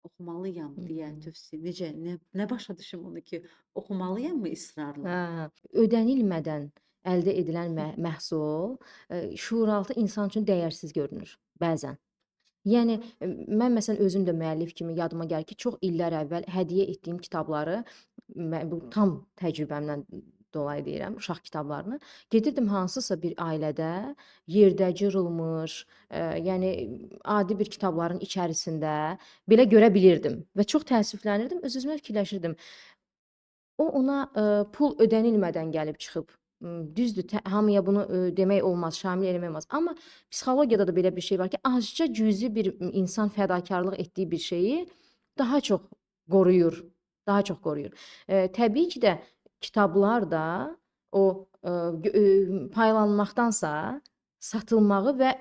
Oxumalıyam deyə tövsiyə. Necə? Nə başa düşüm onu ki, oxumalıyammı israrla? Ödənilmədən əldə edilən məhsul şuuraltı insan üçün dəyərsiz görünür bəzən. Yəni mən məsələn özüm də müəllif kimi yadıma gəlir ki, çox illər əvvəl hədiyyə etdiyim kitabları, bu tam təcrübəmdən dolayı deyirəm, uşaq kitablarını, gedirdim hansısa bir ailədə yerdə cırılmış, yəni adi bir kitabların içərisində belə görə bilirdim və çox təəssüflənirdim, öz-özümə fikirləşirdim. O ona pul ödənilmədən gəlib çıxıb. Düzdür, hamıya bunu demək olmaz, şamil eləmək olmaz. Amma psixologiyada da belə bir şey var ki, azca cüzi bir insan fədakarlıq etdiyi bir şeyi daha çox qoruyur, daha çox qoruyur. Təbii ki də kitablar da o paylanmaqdansa satılmağı və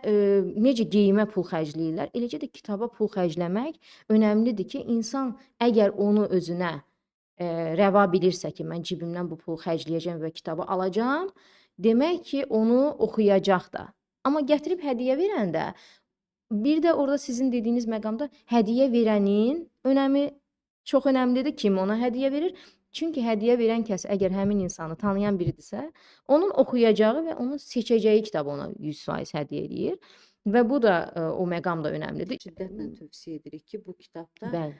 necə geyimə pul xərcləyirlər, eləcə də kitaba pul xərcləmək önəmlidir ki, insan əgər onu özünə rəva bilirsə ki, mən cibimdən bu pulu xərcləyəcəm və kitabı alacağam, demək ki, onu oxuyacaq da. Amma gətirib hədiyyə verəndə, bir də orada sizin dediyiniz məqamda hədiyyə verənin önəmi çox önəmlidir. Kim ona hədiyyə verir? Çünki hədiyyə verən kəs əgər həmin insanı tanıyan biridirsə, onun oxuyacağı və onun seçəcəyi kitabı ona 100% hədiyyə eləyir. Və bu da o məqam da önəmlidir. Şiddətlə tövsiyə edirik ki, bu kitabda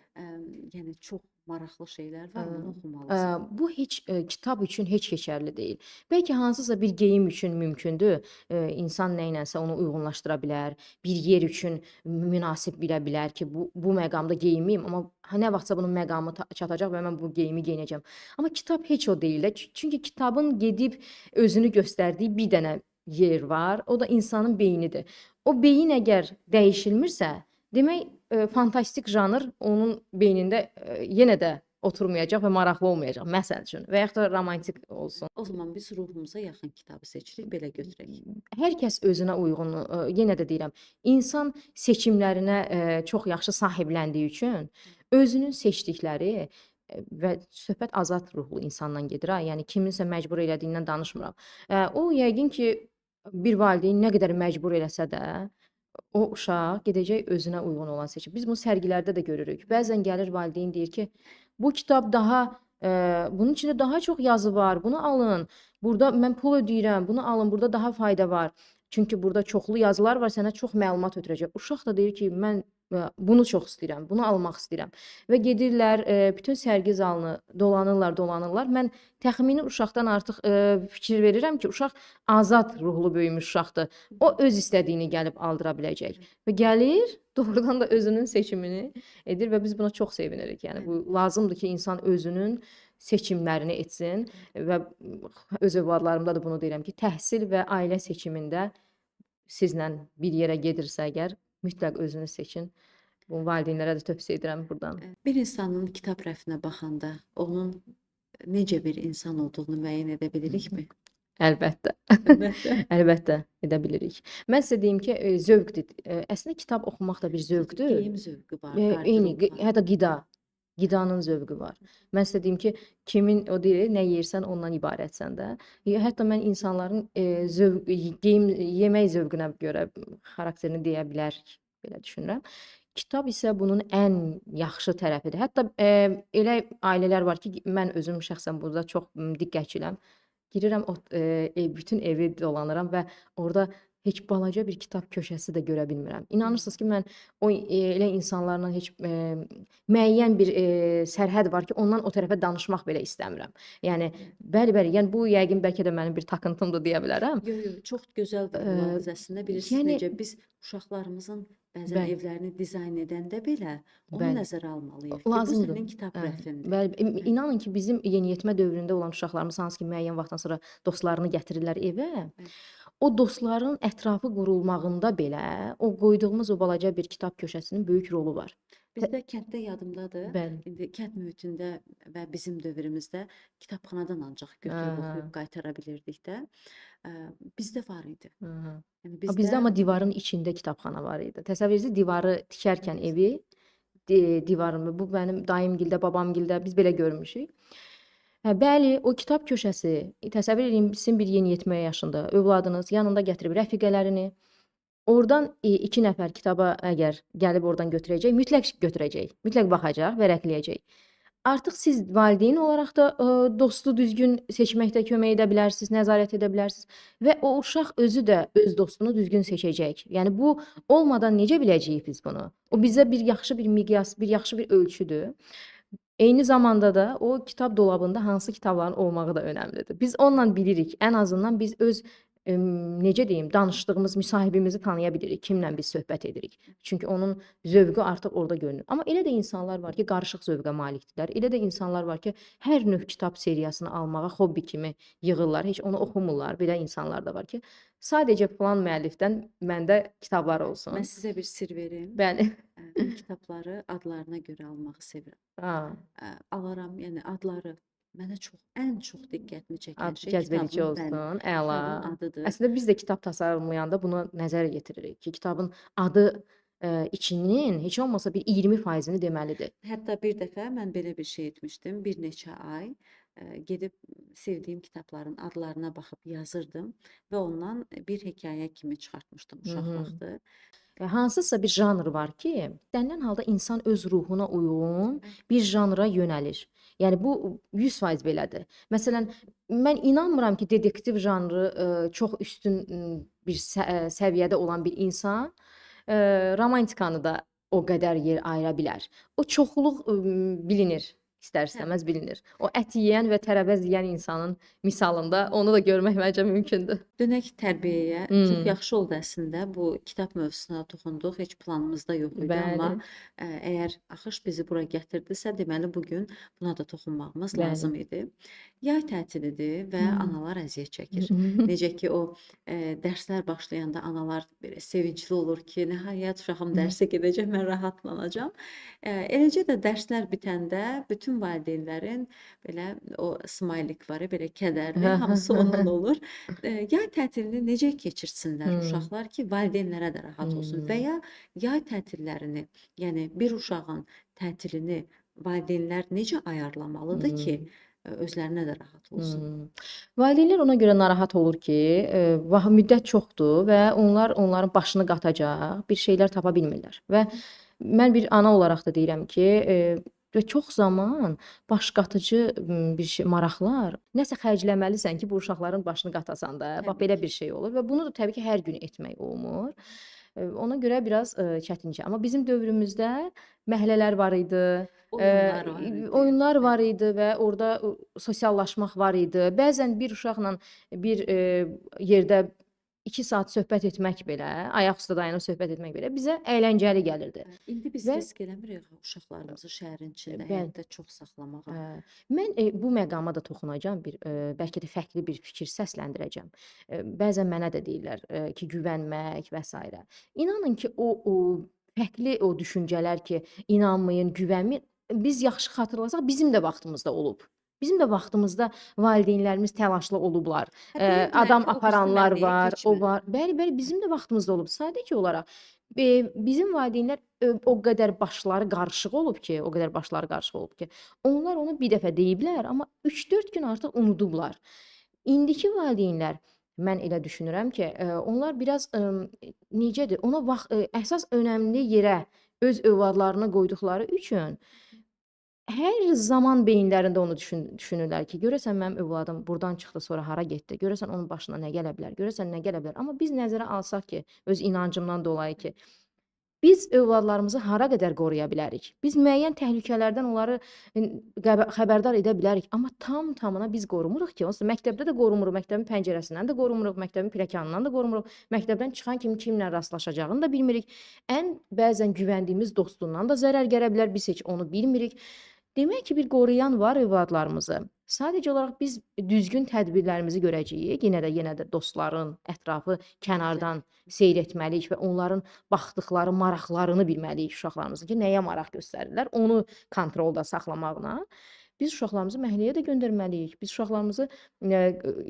yəni çox maraqlı şeylər var, onu oxumalısan. Bu heç kitab üçün heç keçərli deyil. Bəlkə hansısa bir geyim üçün mümkündür. İnsan nə ilənsə onu uyğunlaşdıra bilər. Bir yer üçün münasib bilə bilər ki, bu məqamda geyinməyim, amma nə vaxtsa bunun məqamı çatacaq və mən bu geyimi geyinəcəm. Amma kitab heç o deyil də. Çünki kitabın gedib özünü göstərdiyi bir dənə yer var. O da insanın beynidir. O beyin əgər dəyişilmirsə, Demək, fantastik janr onun beynində yenə də oturmayacaq və maraqlı olmayacaq, məsəl üçün, və yaxud da romantik olsun. O zaman biz ruhumuza yaxın kitabı seçirik, belə götürək. Hər kəs özünə uyğun, yenə də deyirəm, insan seçimlərinə çox yaxşı sahibləndiyi üçün özünün seçdikləri və söhbət azad ruhlu insandan gedir ha, yəni kiminsə məcbur elədiyindən danışmıram. O yəqin ki, bir valideyn nə qədər məcbur eləsə də, o uşaq gedəcək özünə uyğun olan seçim. Biz bunu sərgilərdə də görürük. Bəzən gəlir valideyn deyir ki, bu kitab daha bunun içində daha çox yazı var. Bunu alın. Burada mən pul ödəyirəm. Bunu alın. Burada daha fayda var. Çünki burada çoxlu yazılar var, sənə çox məlumat ötürəcək. Uşaq da deyir ki, mən bunu çox istəyirəm, bunu almaq istəyirəm. Və gedirlər, bütün sərgi zalını dolanırlar. Mən təxmini uşaqdan artıq fikir verirəm ki, uşaq azad ruhlu böyümüş uşaqdır. O öz istədiyini gəlib aldıra biləcək. Və gəlir, doğrudan da özünün seçimini edir və biz buna çox sevinirik. Yəni bu lazımdır ki, insan özünün seçimlərini etsin və öz övladlarımda da bunu deyirəm ki, təhsil və ailə seçimində sizlə bir yerə gedirsə əgər, mütləq özünüz seçin. Bunu valideynlərə də tövsiyə edirəm burdan. Bir insanın kitab rəfinə baxanda onun necə bir insan olduğunu müəyyən edə bilirikmi? Əlbəttə. Əlbəttə. Əlbəttə edə bilirik. Mən sizə deyim ki, zövqdür. Əslində kitab oxumaq da bir zövqdür. Geyim zövqü var, Eyni, qardırop var. hətta qidanın zövqü var. Mən sizə deyim ki, kimin o deyir, nə yeyirsən ondan ibarətsən də. Hətta mən insanların yemək zövqünə görə xarakterini deyə bilərik, belə düşünürəm. Kitab isə bunun ən yaxşı tərəfidir. Hətta elə ailələr var ki, mən özüm şəxsən burada çox diqqətçiyəm. Girirəm, bütün evi dolanıram və orada heç balaca bir kitab köşəsi də görə bilmirəm. İnanırsınız ki, mən elə insanlarla heç müəyyən bir sərhəd var ki, ondan o tərəfə danışmaq belə istəmirəm. Yəni, bəli, yəni bu yəqin bəlkə də mənim bir takıntımdır deyə bilərəm. Yox, çox gözəldir bu əslində. Bilirsiniz yəni- necə biz uşaqlarımızın bəzən Bəli. evlərini dizayn edəndə belə onu Bəli. nəzərə almalıyıq ki, bu Lazımdır. sənin kitab rəfindir. Bəli, inanın ki, bizim yeniyetmə dövründə olan uşaqlarımız hansı ki, müəyyən vaxtdan sonra dostlarını gətirirlər evə. Bəli. O dostların ətrafı qurulmağında belə o qoyduğumuz o balaca bir kitab köşəsinin böyük rolu var. Bizdə kənddə yadımdadır. Bəli. İndi kənd mühitində və bizim dövrümüzdə kitabxanadan ancaq götürüb Hə. oxuyub qaytara bilirdik də. Bizdə var idi. Hı. Yəni Bizdə amma divarın içində kitabxana var idi. Təsəvvür edirsiniz, divarı tikərkən Evet. evi, divarını, bu mənim dayımgildə, babamgildə biz belə görmüşük. Bəli, o kitab köşəsi, təsəvvür edin, sizin bir yeniyetmə yaşında övladınız yanında gətirib rəfiqələrini, oradan 2 nəfər kitaba əgər gəlib oradan götürəcək, mütləq götürəcək, mütləq baxacaq, vərəqləyəcək. Artıq siz valideyn olaraq da dostu düzgün seçməkdə kömək edə bilərsiniz, nəzarət edə bilərsiniz və o uşaq özü də öz dostunu düzgün seçəcək. Yəni bu olmadan necə biləcəyik biz bunu? O bizə bir yaxşı bir miqyas, bir yaxşı bir ölçüdür. Eyni zamanda da o kitab dolabında hansı kitabların olmağı da önəmlidir. Biz onunla bilirik. Ən azından biz öz necə deyim, danışdığımız müsahibimizi tanıya bilirik, kimlə biz söhbət edirik. Çünki onun zövqü artıq orada görünür. Amma elə də insanlar var ki, qarışıq zövqə malikdirlər. Elə də insanlar var ki, hər növ kitab seriyasını almağa hobbi kimi yığırlar, heç onu oxumurlar. Belə insanlar da var ki, sadəcə plan müəllifdən məndə kitablar olsun. Mən sizə bir sir verim. Bəli. Mən kitabları adlarına görə almağı sevirəm. Ha, Alaram, yəni adları mənə ən çox diqqətimi çəkən ad şey cəzbedici kitabın, bəli, olsun. Əla. kitabın adıdır. Əslində biz də kitab tasarlayanda bunu nəzərə yetiririk ki, kitabın adı içinin heç olmasa bir 20%-ni deməlidir. Hətta bir dəfə mən belə bir şey etmişdim. Bir neçə ay gedib sevdiyim kitabların adlarına baxıb yazırdım və ondan bir hekayə kimi çıxartmışdım uşaq vaxtı. Hansısa bir janr var ki, istənilən halda insan öz ruhuna uyğun bir janra yönəlir. Yəni bu 100% belədir. Məsələn, mən inanmıram ki, detektiv janrı çox üstün bir səviyyədə olan bir insan romantikanı da o qədər yer ayıra bilər. O çoxluq bilinir, istər-istəməz bilinir. O ət yeyən və tərəvəz yeyən insanın misalında onu da görmək məncə mümkündür. Dönək tərbiyəyə. Çox yaxşı oldu əslində. Bu kitab mövzusuna toxunduq. Heç planımızda yox idi, amma əgər axış bizi bura gətirdisə, deməli bu gün buna da toxunmağımız lazım idi. Yay tətilidir və Hmm. analar əziyyət çəkir. Necə ki o dərslər başlayanda analar belə sevincli olur ki, nəhayət uşağım dərsə gedəcək, mən rahatlanacağam. Eləcə də dərslər bitəndə bütün valideynlərin belə o smaylik var, belə kədərli, hamısı ondan olur. Yay tətilini necə keçirsinlər Hmm. uşaqlar ki, valideynlərə də rahat olsun və Hmm. ya yay tətillərini, yəni bir uşağın tətilini valideynlər necə ayarlamalıdır ki, Hmm. özlərinə də rahat olsun. Valideynlər ona görə narahat olur ki, müddət çoxdur və onlar onların başını qatacaq bir şeylər tapa bilmirlər. Və mən bir ana olaraq da deyirəm ki, və çox zaman baş qatıcı bir şey, maraqlar nəsə xərcləməlisən ki, bu uşaqların başını qatasan da. Bax Təbii belə ki. bir şey olur və bunu da təbii ki, hər gün etmək olmur. Ona görə biraz çətinçə. Amma bizim dövrümüzdə məhəllələr var idi. Oyunlar var idi. Oyunlar var Bəli. idi və orada sosiallaşmaq var idi. Bəzən bir uşaqla bir yerdə 2 saat söhbət etmək belə, ayaq üstə dayanıb söhbət etmək belə bizə əyləncəli gəlirdi. İndi biz Və risk eləmirik uşaqlarımızı şəhərin içində bəli, həyətdə çox saxlamağa. mən bu məqama da toxunacağam, bir bəlkə də fərqli bir fikir səsləndirəcəm. Bəzən mənə də deyirlər ki, güvənmək və s. İnanın ki, o fərqli o düşüncələr ki, inanmayın, güvənməyin, biz yaxşı xatırlasaq bizim də vaxtımızda olub. Bizim də vaxtımızda valideynlərimiz təlaşlı olublar. Deyə bilər Adam ki, o birisi aparanlar mənliyə var, o keçmədi. var. Bəli, bəli, bizim də vaxtımızda olub. Sadəcə olaraq bizim valideynlər o qədər başları qarışıq olub ki, o qədər başları qarışıq olub ki, onlar onu bir dəfə deyiblər, amma 3-4 gün artıq unudublar. İndiki valideynlər mən elə düşünürəm ki, onlar biraz necədir, ona əsas önəmli yerə öz övladlarını qoyduqları üçün hər zaman beyinlərində onu düşünürlər ki, görəsən mənim övladım burdan çıxdı, sonra hara getdi? Görəsən onun başına nə gələ bilər? Görəsən nə gələ bilər? Amma biz nəzərə alsaq ki, öz inancımdan dolayı ki, biz övladlarımızı hara qədər qoruya bilərik? Biz müəyyən təhlükələrdən onları xəbərdar edə bilərik, amma tamına biz qorumuruq ki, onsuz da məktəbdə də qorumuruq, məktəbin pəncərəsindən də qorumuruq, məktəbin pilləkənından da qorumuruq, məktəbdən çıxan kimi kimlə rastlaşacağını da bilmirik. Ən bəzən güvəndiyimiz dostundan da zərər gələ bilər, biz heç onu bilmirik. Demək ki, bir qoruyan var övladlarımızı. Sadəcə olaraq biz düzgün tədbirlərimizi görəcəyik. Yenə də dostların ətrafı kənardan seyr etməliyik və onların baxdıqları maraqlarını bilməliyik uşaqlarımızın ki, nəyə maraq göstərirlər, onu kontrolda saxlamaqla. Biz uşaqlarımızı məhəlləyə də göndərməliyik. Biz uşaqlarımızı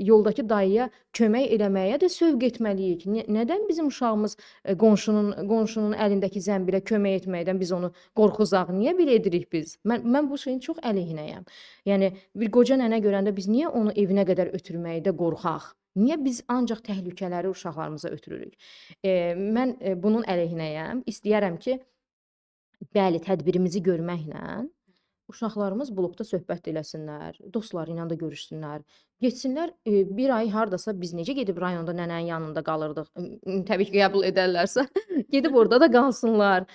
yoldakı dayıya kömək eləməyə də sövq etməliyik. Nədən bizim uşağımız qonşunun əlindəki zənbilə kömək etməkdən biz onu qorxuzaq? Niyə belə edirik biz? Mən bu şeyin çox əleyhinəyəm. Yəni bir qoca nənə görəndə biz niyə onu evinə qədər ötürməkdə qorxaq? Niyə biz ancaq təhlükələri uşaqlarımıza ötürürük? Mən bunun əleyhinəyəm. İstəyərəm ki, bəli, tədbirimizi görməklə uşaqlarımız blokda söhbət eləsinlər, dostları ilə də görüşsünlər. Getsinlər bir ay hardasa biz necə gedib rayonda nənənin yanında qalırdıq. Təbii ki, qəbul edərlərsə, gedib orada da qalsınlar.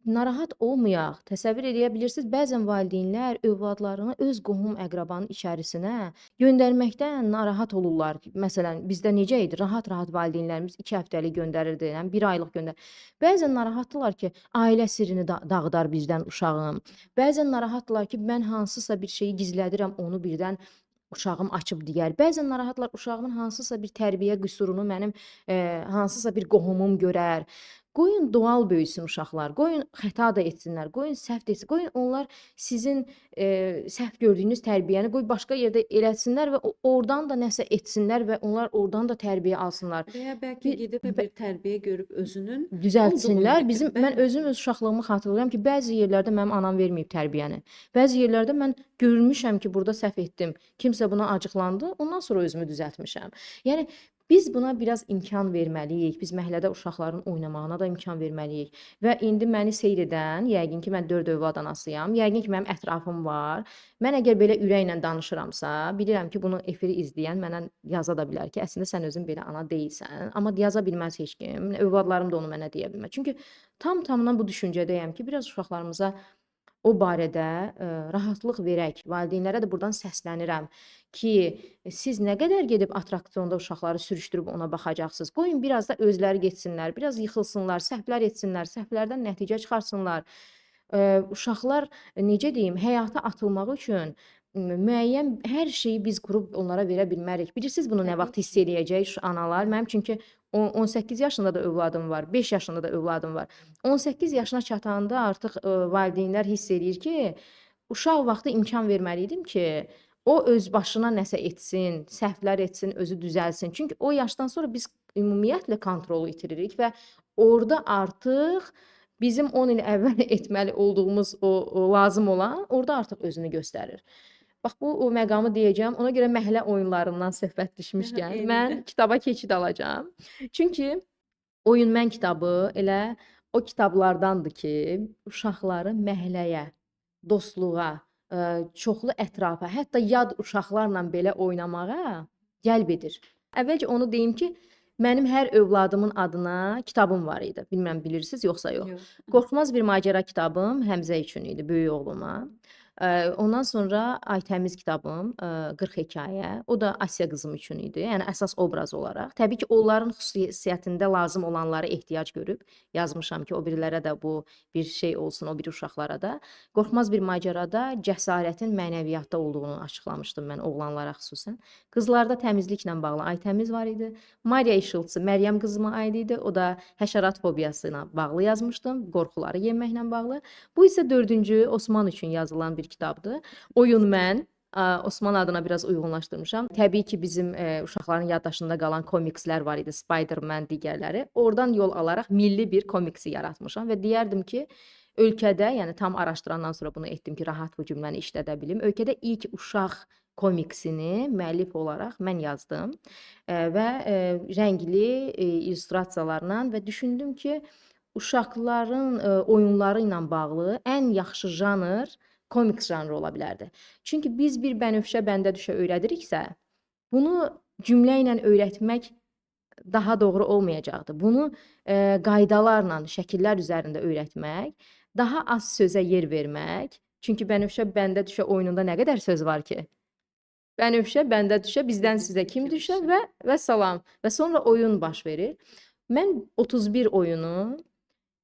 Narahat olmayaq. Təsəvvür eləyə bilirsiniz, bəzən valideynlər övladlarını öz qohum-əqrabanın içərisinə göndərməkdən narahat olurlar. Məsələn, bizdə necə idi? Rahat-rahat valideynlərimiz 2 həftəlik göndərirdi, yəni 1 aylıq Bəzən narahatdılar ki, ailə sirrini dağıdar bizdən uşağım. Bəzən narahatdılar ki, mən hansısa bir şeyi gizlədirəm, onu birdən uşağım açıb deyər. Bəzən narahatlar uşağımın hansısa bir tərbiyə qüsurunu mənim hansısa bir qohumum görər. Qoyun doğal böyüsün uşaqlar. Qoyun xəta da etsinlər. Qoyun səhv də etsin. Qoyun onlar sizin səhv gördüyünüz tərbiyəni qoy başqa yerdə eləsinlər və oradan da nəsə etsinlər və onlar oradan da tərbiyə alsınlar. Və ya bəlkə gedib bir tərbiyə görüb özünün Düzəltsinlər. olduğunu Mən özüm öz uşaqlığımı xatırlayıram ki, bəzi yerlərdə mənim anam verməyib tərbiyəni. Bəzi yerlərdə mən görmüşəm ki, burada səhv etdim. Kimsə buna acıqlandı, ondan sonra özümü düzəltmişəm. Yəni biz buna biraz imkan verməliyik. Biz məhəllədə uşaqların oynamağına da imkan verməliyik. Və indi məni seyr edən, yəqin ki, mən 4 övlad anasıyam. Yəqin ki, mənim ətrafım var. Mən əgər belə ürəklə danışıramsa, bilirəm ki, bunu efiri izləyən mənə yaza da bilər ki, əslində sən özün belə ana deyilsən. Amma yaza bilməz heç kim. Övladlarım da onu mənə deyə bilməz. Çünki tamına bu düşüncədəyəm ki, biraz uşaqlarımıza o barədə rahatlıq verək. Valideynlərə də burdan səslənirəm ki, siz nə qədər gedib attraksionda uşaqları sürüşdürüb ona baxacaqsınız. Qoyun biraz da özləri getsinlər, biraz yıxılsınlar, səhvlər etsinlər, səhvlərdən nəticə çıxarsınlar. Uşaqlar necə deyim, həyata atılmaq üçün müəyyən hər şeyi biz qurub onlara verə bilmərik. Bilirsiniz bunu nə Təbii vaxt hiss ki. eləyəcək şu analar? Mənim çünki 18 yaşında da övladım var, 5 yaşında da övladım var. 18 yaşına çatanda artıq valideynlər hiss eləyir ki, uşaq vaxtı imkan verməli idim ki, o öz başına nəsə etsin, səhvlər etsin, özü düzəlsin. Çünki o yaşdan sonra biz ümumiyyətlə kontrolu itiririk və orda artıq bizim 10 il əvvəl etməli olduğumuz o lazım olan orda artıq özünü göstərir. Bax bu o məqamı deyəcəm. Ona görə məhəllə oyunlarından söhbət düşmüşkən mən Eynilə. kitaba keçid alacağam. Çünki Oyun Mən kitabı elə o kitablardandır ki, uşaqları məhəlləyə, dostluğa, çoxlu ətrafa, hətta yad uşaqlarla belə oynamağa cəlb edir. Əvvəlcə onu deyim ki, mənim hər övladımın adına kitabım var idi. Bilmirəm bilirsiniz yoxsa yox. Yox. Qorxmaz bir macəra kitabım Həmzə üçün idi, böyük oğluma. Ondan sonra Aytəmiz kitabım, 40 hekayə. O da Asiya qızım üçün idi. Yəni əsas obraz olaraq. Təbii ki, onların xüsusiyyətində lazım olanları ehtiyac görüb yazmışam ki, o birilərə də bu bir şey olsun, o biri uşaqlara da. Qorxmaz bir macərada cəsarətin mənəviyyatda olduğunu açıqlamışdım mən oğlanlara xüsusən. Qızlarda təmizliklə bağlı Aytəmiz var idi. Mariya İşıltısı Məryəm qızıma aid idi. O da həşərat fobiyası ilə bağlı yazmışdım, qorxuları yenməklə bağlı. Bu isə 4-cü Osman üçün yazılan bir kitabdır. Oyun Mən. Osman adına biraz uyğunlaşdırmışam. Təbii ki, bizim uşaqların yaddaşında qalan komikslər var idi, Spider-Man digərləri. Oradan yol alaraq milli bir komiksi yaratmışam və deyərdim ki, ölkədə, yəni tam araşdırandan sonra bunu etdim ki, rahat bu cümləni işlədə bilim. Ölkədə ilk uşaq komiksini müəllif olaraq mən yazdım və rəngli illüstrasiyalarla və düşündüm ki, uşaqların oyunları ilə bağlı ən yaxşı janr komiks janrı ola bilərdi. Çünki biz bir bənövşə bəndə düşə öyrədiriksə, bunu cümlə ilə öyrətmək daha doğru olmayacaqdı. Bunu qaydalarla, şəkillər üzərində öyrətmək, daha az sözə yer vermək. Çünki bənövşə bəndə düşə oyununda nə qədər söz var ki? Bənövşə bəndə düşə, bizdən sizə kim düşə və salam. Və sonra oyun baş verir. Mən 31 oyunu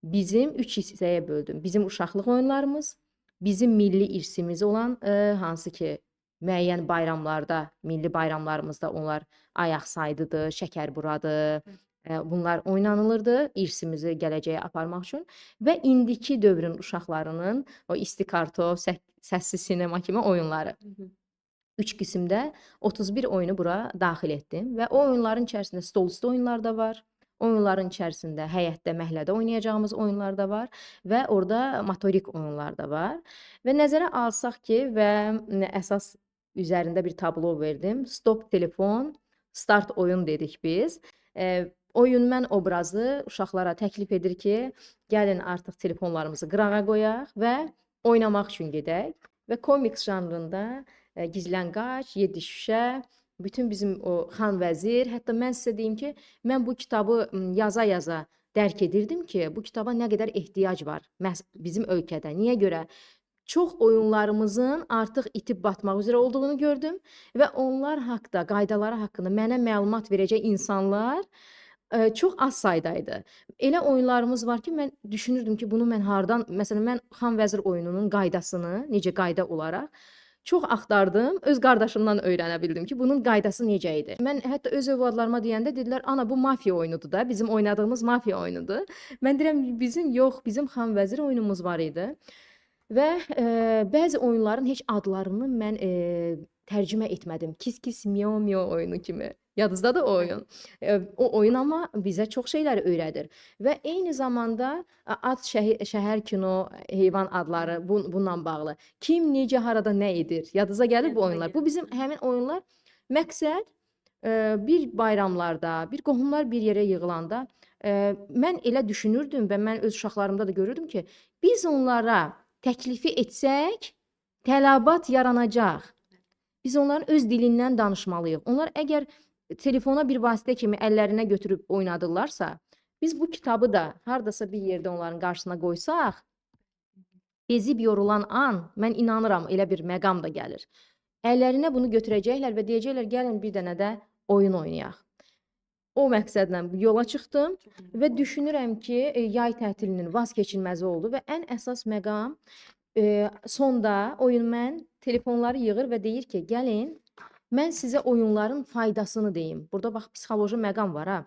bizim 3 hissəyə böldüm. Bizim uşaqlıq oyunlarımız, bizim milli irsimiz olan, hansı ki, müəyyən bayramlarda, milli bayramlarımızda onlar ayaq saydıdır, şəkərburadır, bunlar oynanılırdı irsimizi gələcəyə aparmaq üçün və indiki dövrün uşaqlarının o isti kartof, səssiz sinema kimi oyunları. 3 qismdə 31 oyunu bura daxil etdim və o oyunların içərisində stolüstü oyunlar da var. Oyunların içərisində həyətdə, məhəllədə oynayacağımız oyunlar da var və orada motorik oyunlar da var. Və nəzərə alsaq ki, və əsas üzərində bir tablo verdim. Stop telefon, start oyun dedik biz. Oyun Mən obrazı uşaqlara təklif edir ki, gəlin artıq telefonlarımızı qırağa qoyaq və oynamaq üçün gedək. Və komiks janrında Gizlən Qaç, 7 şüşə, bütün bizim o Xan Vəzir, hətta mən sizə deyim ki, mən bu kitabı yaza-yaza dərk edirdim ki, bu kitaba nə qədər ehtiyac var bizim ölkədə. Niyə görə? Çox oyunlarımızın artıq itib batmaq üzrə olduğunu gördüm və onlar haqda, qaydaları haqqında mənə məlumat verəcək insanlar çox az saydaydı. Elə oyunlarımız var ki, mən düşünürdüm ki, bunu mən hardan, məsələn, mən Xan Vəzir oyununun qaydasını, necə qayda olaraq çox axtardım, öz qardaşımdan öyrənə bildim ki, bunun qaydası necə idi. Mən hətta öz övladlarıma deyəndə dedilər, ana bu mafiya oyunudur da, bizim oynadığımız mafiya oyunudur. Mən deyirəm, bizim yox, bizim Xan Vəzir oyunumuz var idi. Və bəzi oyunların heç adlarını mən tərcümə etmədim. Kis-kis, miyo-miyo oyunu kimi. Yadınızdadır o oyun. O oyun amma bizə çox şeyləri öyrədir. Və eyni zamanda ad, şəhər, kino, heyvan adları bununla bağlı. Kim, necə, harada nə edir? Yadınıza gəlir bu oyunlar. Bu bizim həmin oyunlar məqsəd bir bayramlarda, bir qohumlar bir yerə yığılanda mən elə düşünürdüm və mən öz uşaqlarımda da görürdüm ki, biz onlara təklifi etsək, tələbat yaranacaq. Biz onların öz dilindən danışmalıyıq. Onlar əgər telefona bir vasitə kimi əllərinə götürüb oynadırlarsa, biz bu kitabı da hardasa bir yerdə onların qarşısına qoysaq, bezib yorulan an, mən inanıram, elə bir məqam da gəlir. Əllərinə bunu götürəcəklər və deyəcəklər, gəlin bir dənə də oyun oynayaq. O məqsədlə yola çıxdım və düşünürəm ki, yay tətilinin vazkeçilməzi oldu və ən əsas məqam Sonda oyunmen telefonları yığır və deyir ki, gəlin mən sizə oyunların faydasını deyim. Burada bax psixoloji məqam var ha.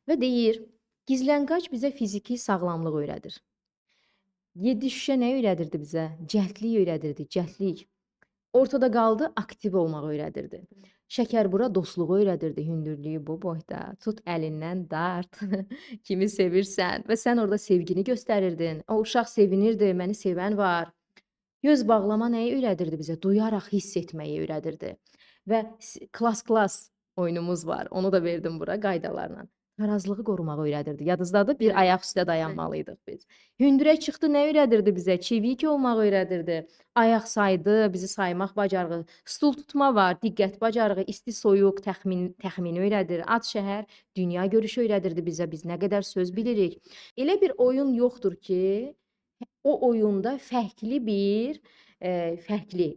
Və deyir, gizlənqac bizə fiziki sağlamlıq öyrədir. 7 şüşə nə öyrədirdi bizə? Cəldlik öyrədirdi, cəldlik. Ortada qaldı, aktiv olmaq öyrədirdi. Şəkərbura dostluğu öyrədirdi, hündürlüyü bu boyda. Tut əlindən dart, kimi sevirsən və sən orada sevgini göstərirdin. O uşaq sevinirdi, məni sevən var. Göz bağlama nəyi öyrədirdi bizə? Duyaraq hiss etməyi öyrədirdi. Və klas oyunumuz var. Onu da verdim bura qaydalarla. Tarazlığı qorumağı öyrədirdi. Yadınızdadır? Bir Bəli, ayaq üstə bəli. dayanmalıydıq biz. Hündürə çıxdı, nə öyrədirdi bizə? Çevik olmaq öyrədirdi. Ayaq saydı, bizi saymaq bacarığı. Stul tutma var, diqqət bacarığı, isti soyuq təxmini öyrədir. Ad şəhər, dünya görüşü öyrədirdi bizə. Biz nə qədər söz bilirik. Elə bir oyun yoxdur ki, o oyunda fərqli,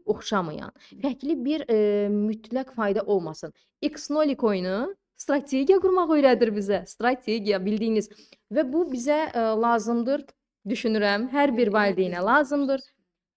oxşamayan, fərqli bir mütləq fayda olmasın. X-Nolik oyunu strategiya qurmaq öyrədir bizə. Strategiya bildiyiniz və bu bizə lazımdır, düşünürəm, hər bir valideynə lazımdır,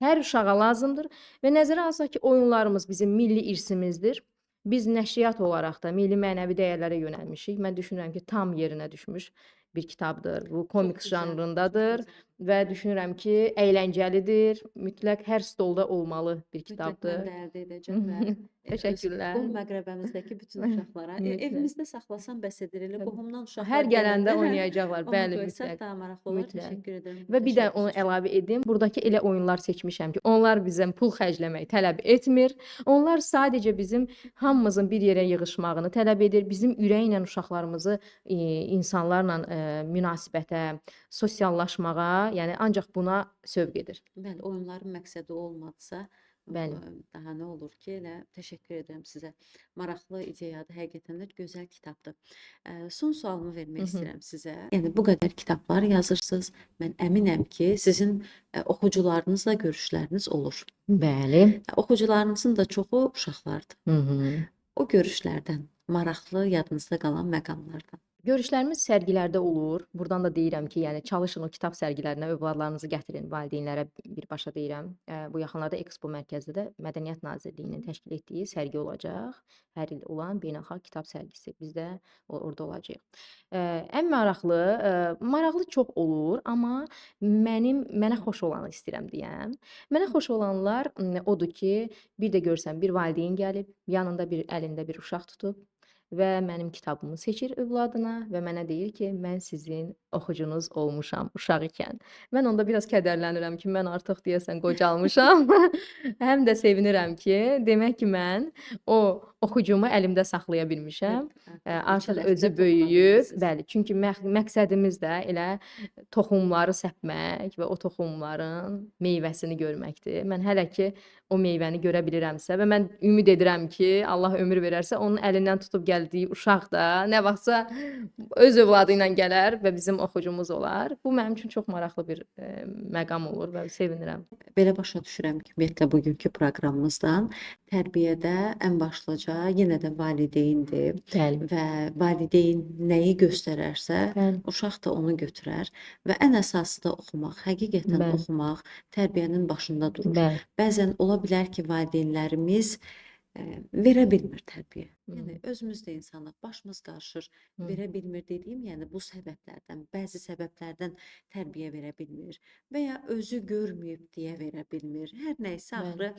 hər uşağa lazımdır və nəzərə alsaq ki, oyunlarımız bizim milli irsimizdir. Biz nəşriyyat olaraq da milli mənəvi dəyərlərə yönəlmişik. Mən düşünürəm ki, tam yerinə düşmüş bir kitabdır. Bu komiks gözəl, janrındadır çox gözəl. və düşünürəm ki, əyləncəlidir. Mütləq hər stolda olmalı bir Mütləq mən kitabdır. də əldə edəcəm və Təşəkkürlər. qol məqrəbəmizdəki bütün uşaqlara Mütləq. evimizdə saxlasam bəs edir. Elə qohumdan uşaqlar Hər gələndə gələndə, oynayacaqlar. onu Bəli, qoysaq mütləq. daha maraqlı olar. Mütləq. Təşəkkür edirəm. Və bir də təşəbbüs onu üçün. əlavə edim. Buradakı elə oyunlar seçmişəm ki, onlar bizdən pul xərcləmək tələb etmir. Onlar sadəcə bizim hamımızın bir yerə yığışmağını tələb edir. Bizim ürəklə uşaqlarımızı insanlarla münasibətə, sosiallaşmağa, yəni ancaq buna sövq edir. Bəli, oyunların məqsədi olmadısa, Bəli. daha nə olur ki, elə təşəkkür edirəm sizə. Maraqlı ideyadır, həqiqətən də gözəl kitabdır. Son sualımı vermək istəyirəm sizə. Yəni bu qədər kitablar yazırsınız. Mən əminəm ki, sizin oxucularınızla görüşləriniz olur. Bəli. Oxucularınızın da çoxu uşaqlardır. Hı-hı. O görüşlərdən maraqlı, yadınızda qalan məqamlardan. Görüşlərimiz sərgilərdə olur. Burdan da deyirəm ki, yəni çalışın o kitab sərgilərinə övladlarınızı gətirin. Valideynlərə birbaşa deyirəm. Bu yaxınlarda Expo mərkəzdə də Mədəniyyət Nazirliyinin təşkil etdiyi sərgi olacaq. Hər il olan beynəlxalq kitab sərgisi. Biz də orada olacağıq. Ən maraqlı çox olur, amma mənə xoş olanı istəyirəm deyəm. Mənə xoş olanlar odur ki, bir də görsən bir valideyn gəlib, yanında əlində bir uşaq tutub və mənim kitabımı seçir övladına və mənə deyir ki, mən sizin oxucunuz olmuşam uşaq ikən. Mən onda biraz kədərlənirəm ki, mən artıq deyəsən qocalmışam. Həm də sevinirəm ki, demək ki, mən o oxucumu əlimdə saxlaya bilmişəm. Artıq özü böyüyüb. Bəli, çünki məqsədimiz də elə toxumları səpmək və o toxumların meyvəsini görməkdir. Mən hələ ki o meyvəni görə bilirəmsə və mən ümid edirəm ki, Allah ömür verərsə, onun əlindən tutub gəldiyi uşaq da nə vaxtsa öz övladı ilə gələr və bizim oxucumuz olar. Bu mənim üçün çox maraqlı bir məqam olur və sevinirəm. Belə başa düşürəm ki, ümumiyyətlə bugünkü proqramımızdan tərbiyədə ən başlıca yenə də valideyndir. Bəli. Və valideyn nəyi göstərərsə, Bəli. uşaq da onu götürər və ən əsası da oxumaq, həqiqətən Bəli. oxumaq tərbiyənin başında durur. Bəli. Bəzən ola bilər ki, valideynlərimiz verə bilmir tərbiyə. Yəni özümüz də insanıq, başımız qarışır, verə bilmir dediyim, yəni bu səbəblərdən, bəzi səbəblərdən tərbiyə verə bilmir və ya özü görməyib deyə verə bilmir. Hər nəysə axırı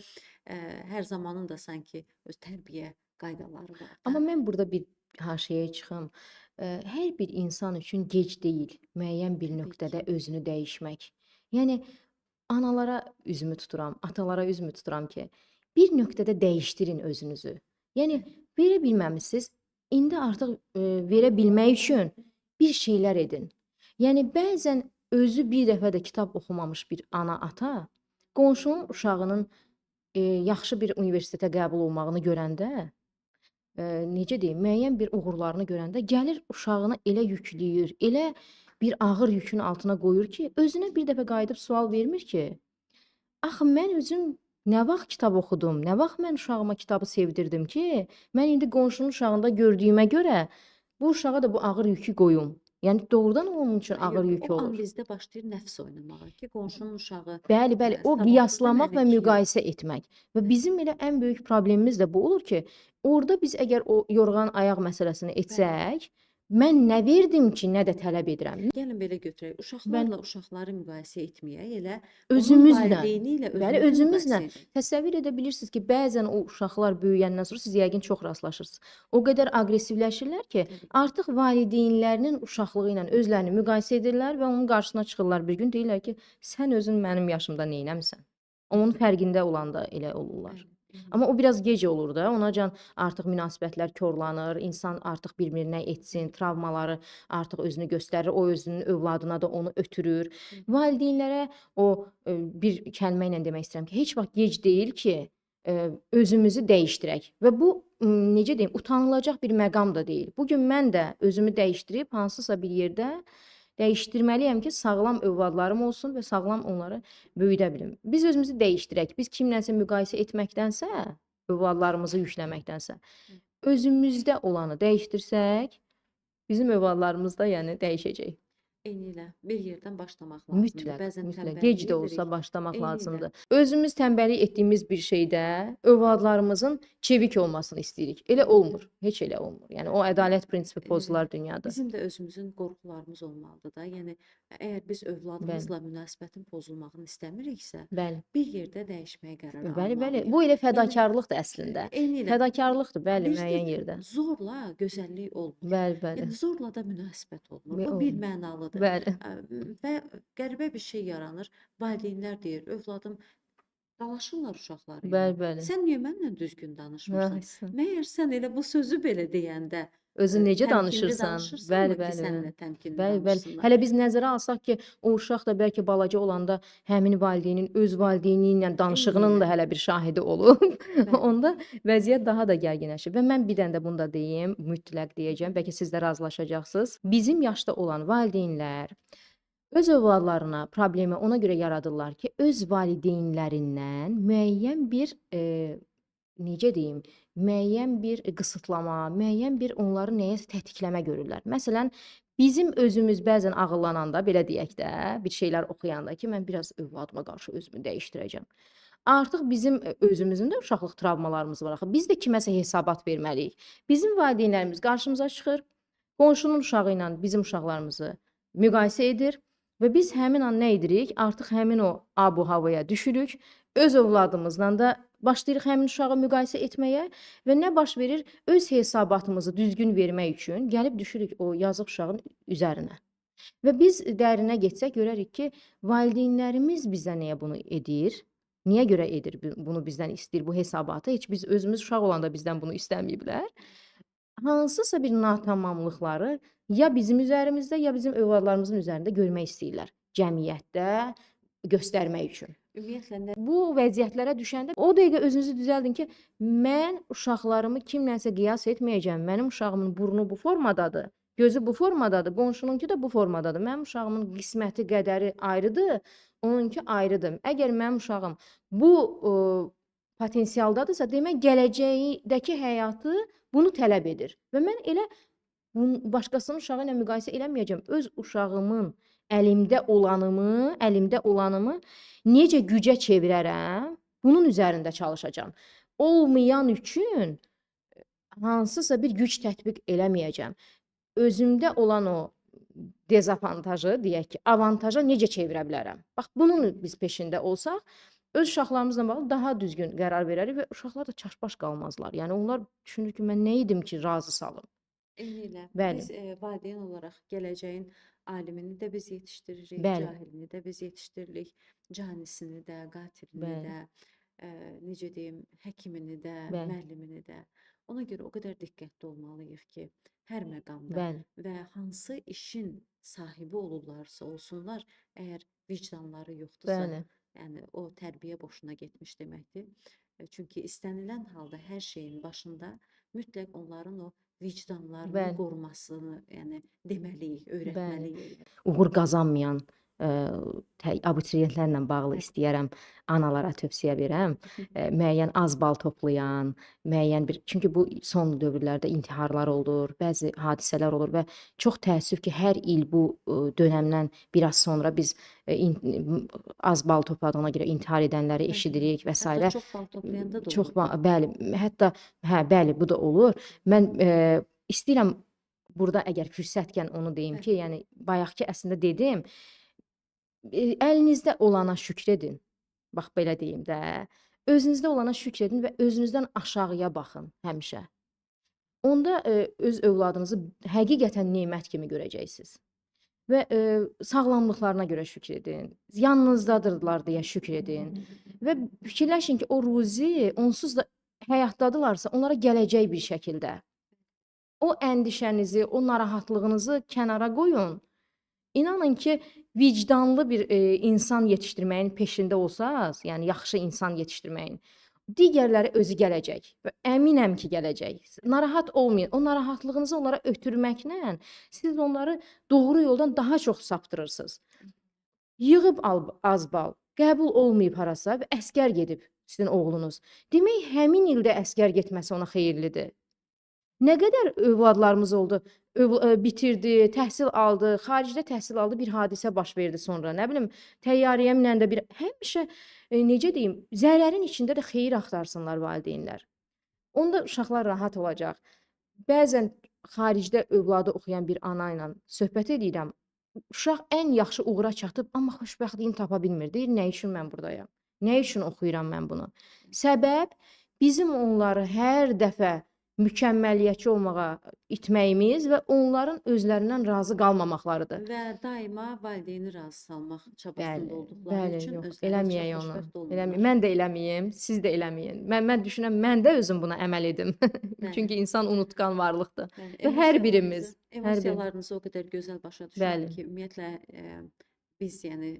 hər zamanın da sanki öz tərbiyə qaydaları var da. Amma mən burada bir haşiyəyə çıxım. Hər bir insan üçün gec deyil müəyyən bir Təbii nöqtədə ki. özünü dəyişmək. Yəni analara üzümü tuturam, atalara üzümü tuturam ki, bir nöqtədə dəyişdirin özünüzü. Yəni verə bilməmisiniz, indi artıq verə bilmək üçün bir şeylər edin. Yəni bəzən özü bir dəfə də kitab oxumamış bir ana, ata, qonşunun uşağının yaxşı bir universitetə qəbul olmağını görəndə, necə deyim, müəyyən bir uğurlarını görəndə gəlir uşağını elə yükləyir, elə bir ağır yükün altına qoyur ki, özünə bir dəfə qayıdıb sual vermir ki, axı mən özüm nə vaxt kitab oxudum, nə vaxt mən uşağıma kitabı sevdirdim ki, mən indi qonşunun uşağında gördüyümə görə bu uşağa da bu ağır yükü qoyum. Yəni doğrudan onun üçün ağır Yox, yük o an olur. bizdə başlayır nəfs oynamağa ki, qonşunun uşağı Bəli, bəli. O savadlıdır, qiyaslamaq və mənimki yox. müqayisə etmək. Və bizim elə ən böyük problemimiz də bu olur ki, orada biz əgər o yorğan ayaq məsələsini Bəli. etsək, mən nə verdim ki, nə də tələb edirəm. Gəlin belə götürək. Bəli. Uşaqlarla uşaqları müqayisə etməyək, elə onun Özümüzlə. valideyni ilə Bəli, özümüzü özümüzlə. müqayisə edək. Təsəvvür edə bilirsiniz ki, bəzən o uşaqlar böyüyəndən sonra siz yəqin çox rastlaşırsınız. O qədər aqressivləşirlər ki, Təbii. artıq valideynlərinin uşaqlığı ilə özlərini müqayisə edirlər və onun qarşısına çıxırlar bir gün deyirlər ki, sən özün mənim yaşımda neynəmisən? Onun fərqində olanda elə olurlar. Bəli. Amma o biraz gec olur da. Onacan artıq münasibətlər korlanır, insan artıq bir-birinə etsin, travmaları artıq özünü göstərir, o özünün övladına da onu ötürür. Valideynlərə o bir kəlmə ilə demək istəyirəm ki, heç vaxt gec deyil ki, özümüzü dəyişdirək. Və bu necə deyim, utanılacaq bir məqam da deyil. Bu gün mən də özümü dəyişdirib hansısa bir yerdə dəyişdirməliyəm ki, sağlam övladlarım olsun və sağlam onları böyüdə bilim. Biz özümüzü dəyişdirək. Biz kimlənsə müqayisə etməkdənsə, övladlarımızı yükləməkdənsə, özümüzdə olanı dəyişdirsək, bizim övladlarımız da yəni dəyişəcək. Eynilə bir yerdən başlamaq lazımdır. Mütləq, Bəzən mütləq. tənbəllik Gec də edirik. olsa başlamaq Eynilə. lazımdır. Özümüz tənbəllik etdiyimiz bir şeydə övladlarımızın çevik olmasını istəyirik. Elə olmur. Heç elə olmur. Yəni o ədalət prinsipi pozular dünyada. Bizim də özümüzün qorxularımız olmalıdır da. Yəni əgər biz övladımızla münasibətin pozulmağını istəmiriksə, Bəli. bir yerdə dəyişməyə qərar Bəli, bəli. almalıyıq. Bu elə fədakarlıqdır əslində. Eynilə. Fədakarlıqdır, bəli, Bir də müəyyən yerdə. Zorla gözəllik olmur. Bəli, bəli. Yəni zorla da münasibət olmur. Bu Olmur. bir mənalıdır. Bəli. Və qəribə bir şey yaranır. Valideynlər deyir, övladım dalaşırlar uşaqları ilə. Bəli, bəli. Sən niyə mənlə düzgün danışmırsan? Haqqısan. Məyər sən elə bu sözü belə deyəndə Özün necə təmkinli danışırsan? danışırsanmı Bəli, ki, bəli. səninlə təmkinli Bəli, bəli. danışsınlar? Hələ biz nəzərə alsaq ki, o uşaq da bəlkə balaca olanda həmin valideynin öz valideyni ilə danışığının da hələ bir şahidi olub. Onda vəziyyət daha da gərginləşir. Və mən bir dənə də bunu da deyim, mütləq deyəcəm, bəlkə siz də razılaşacaqsınız. Bizim yaşda olan valideynlər öz övladlarına problemi ona görə yaradırlar ki, öz valideynlərindən müəyyən bir necə deyim, müəyyən bir qısıtlama, müəyyən bir onları nəyəsə tətikləmə görürlər. Məsələn, bizim özümüz bəzən ağıllananda, belə deyək də, bir şeylər oxuyanda ki, mən biraz övladıma qarşı özümü dəyişdirəcəm. Artıq bizim özümüzün də uşaqlıq travmalarımız var axı. Biz də kiməsə hesabat verməliyik. Bizim valideynlərimiz qarşımıza çıxır, qonşunun uşağı ilə bizim uşaqlarımızı müqayisə edir və biz həmin an nə edirik? Artıq həmin o abu-havaya düşürük. Öz övladımızla da başlayırıq həmin uşağı müqayisə etməyə və nə baş verir? Öz hesabatımızı düzgün vermək üçün gəlib düşürük o yazıq uşağın üzərinə. Və biz dərinə getsək görərik ki, valideynlərimiz bizə niyə bunu edir? Niyə görə edir bunu bizdən istəyir bu hesabatı? Heç biz özümüz uşaq olanda bizdən bunu istəməyiblər. Hansısa bir natamamlıqları ya bizim üzərimizdə, ya bizim övladlarımızın üzərində görmək istəyirlər. Cəmiyyətdə göstərmək üçün. Ümumiyyətlə Bu vəziyyətlərə düşəndə o dəqiqə özünüzü düzəldin ki, mən uşaqlarımı kimlənsə qiyas etməyəcəm. Mənim uşağımın burnu bu formadadır, gözü bu formadadır, qonşununki də bu formadadır. Mənim uşağımın qisməti, qədəri ayrıdır, onunki ayrıdır. Əgər mənim uşağım bu potensialdadırsa, demək gələcəkdəki həyatı bunu tələb edir. Və mən elə başqasının uşağı ilə müqayisə eləməyəcəm. Öz uşağımın əlimdə olanımı necə gücə çevirərəm, bunun üzərində çalışacağam. Olmayan üçün hansısa bir güc tətbiq eləməyəcəm. Özümdə olan o dezavantajı, deyək ki, avantaja necə çevirə bilərəm? Bax, bunun biz peşində olsaq, öz uşaqlarımızla bağlı daha düzgün qərar verərik və uşaqlar da çaşbaş qalmazlar. Yəni onlar düşünür ki, mən nə idim ki, razı salım. Eynilə. Bəli. Biz valideyn olaraq gələcəyin alimini də biz yetişdiririk, Bəli. cahilini də biz yetişdiririk, canisini də, qatilini Bəli. də, necə deyim, həkimini də, Bəli. müəllimini də. Ona görə o qədər diqqətli olmalıyıq ki, hər məqamda Bəli. və hansı işin sahibi olurlarsa olsunlar, əgər vicdanları yoxdursa, Bəli. yəni o tərbiyə boşuna getmiş deməkdir. Çünki istənilən halda hər şeyin başında mütləq onların o vicdanlarını Bəli. qorumasını, yəni deməliyik, öyrətməliyik. Uğur qazanmayan abituriyentlərlə bağlı istəyərəm analara tövsiyə verəm. Müəyyən az bal toplayan, müəyyən bir çünki bu son dövrlərdə intiharlar olur, bəzi hadisələr olur və çox təəssüf ki, hər il bu dönəmdən biraz sonra biz az bal topladığına görə intihar edənləri eşidirik və Hətta s. çox bal toplayanda da Çox olur. bəli, hətta bəli, bu da olur. Mən istəyirəm burada əgər fürsətkən onu deyim ki, yəni bayaqki əslində dedim, əlinizdə olana şükr edin. Bax belə deyim də. Özünüzdə olana şükr edin və özünüzdən aşağıya baxın həmişə. Onda öz övladınızı həqiqətən nemət kimi görəcəksiniz. Və sağlamlıqlarına görə şükr edin. Yanınızdadırlar deyə şükr edin. Və fikirləşin ki, o ruzi onsuz da həyatdadılarsa, onlara gələcək bir şəkildə. O əndişənizi, o narahatlığınızı kənara qoyun. İnanın ki, vicdanlı bir insan yetişdirməyin peşində olsaz, yəni yaxşı insan yetişdirməyin, digərləri özü gələcək və əminəm ki, gələcək. Narahat olmayın. O narahatlığınızı onlara ötürməklə siz onları doğru yoldan daha çox saptırırsınız. Yığıb az bal, qəbul olmayıb harasa və əsgər gedib sizin oğlunuz. Demək, həmin ildə əsgər getməsi ona xeyirlidir. Nə qədər övladlarımız oldu, bitirdi, təhsil aldı, xaricdə təhsil aldı, bir hadisə baş verdi sonra. Nə bilim, təyyarəyə minəndə bir həmişə necə deyim, zərərin içində də xeyir axtarsınlar valideynlər. Onda uşaqlar rahat olacaq. Bəzən xaricdə övladı oxuyan bir ana ilə söhbət edirəm. Uşaq ən yaxşı uğura çatıb, amma xoşbəxtliyini tapa bilmir. Deyir, nə üçün mən buradayam? Nə üçün oxuyuram mən bunu? Səbəb bizim onları hər dəfə mükəmməliyyətçi olmağa itməyimiz və onların özlərindən razı qalmamaqlarıdır. Və daima valideyni razı salmaq çabasında Bəli, olduqları bəli, üçün yox, özləri eləməyək çox onu. xoşbəxt olmurlar. Eləməyək. Mən də eləməyim, siz də eləməyin. Mən düşünürəm, mən də özüm buna əməl edim. Çünki insan unutqan varlıqdır. Yəni, Və hər birimiz, hər birimiz. emosiyalarınızı o qədər gözəl başa düşürəm Bəli. ki, ümumiyyətlə biz yəni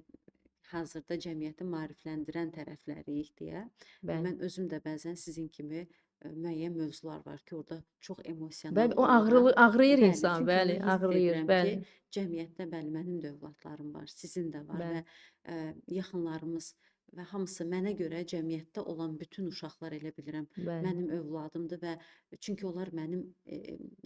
hazırda cəmiyyəti maarifləndirən tərəfləriyik deyə. Bəli. Mən özüm də bəzən sizin kimi müəyyən mövzular var ki, orada çox emosional Bəli, o oluram. ağrıyır Bəli, insan, çünki bəli, onu hiss ağrıyır, edirəm bəli. ki, cəmiyyətdə bəli mənim də övladlarım var, sizin də var Bəli. və yaxınlarımız və hamısı mənə görə cəmiyyətdə olan bütün uşaqlar elə bilirəm Bəli. mənim övladımdır və çünki onlar mənim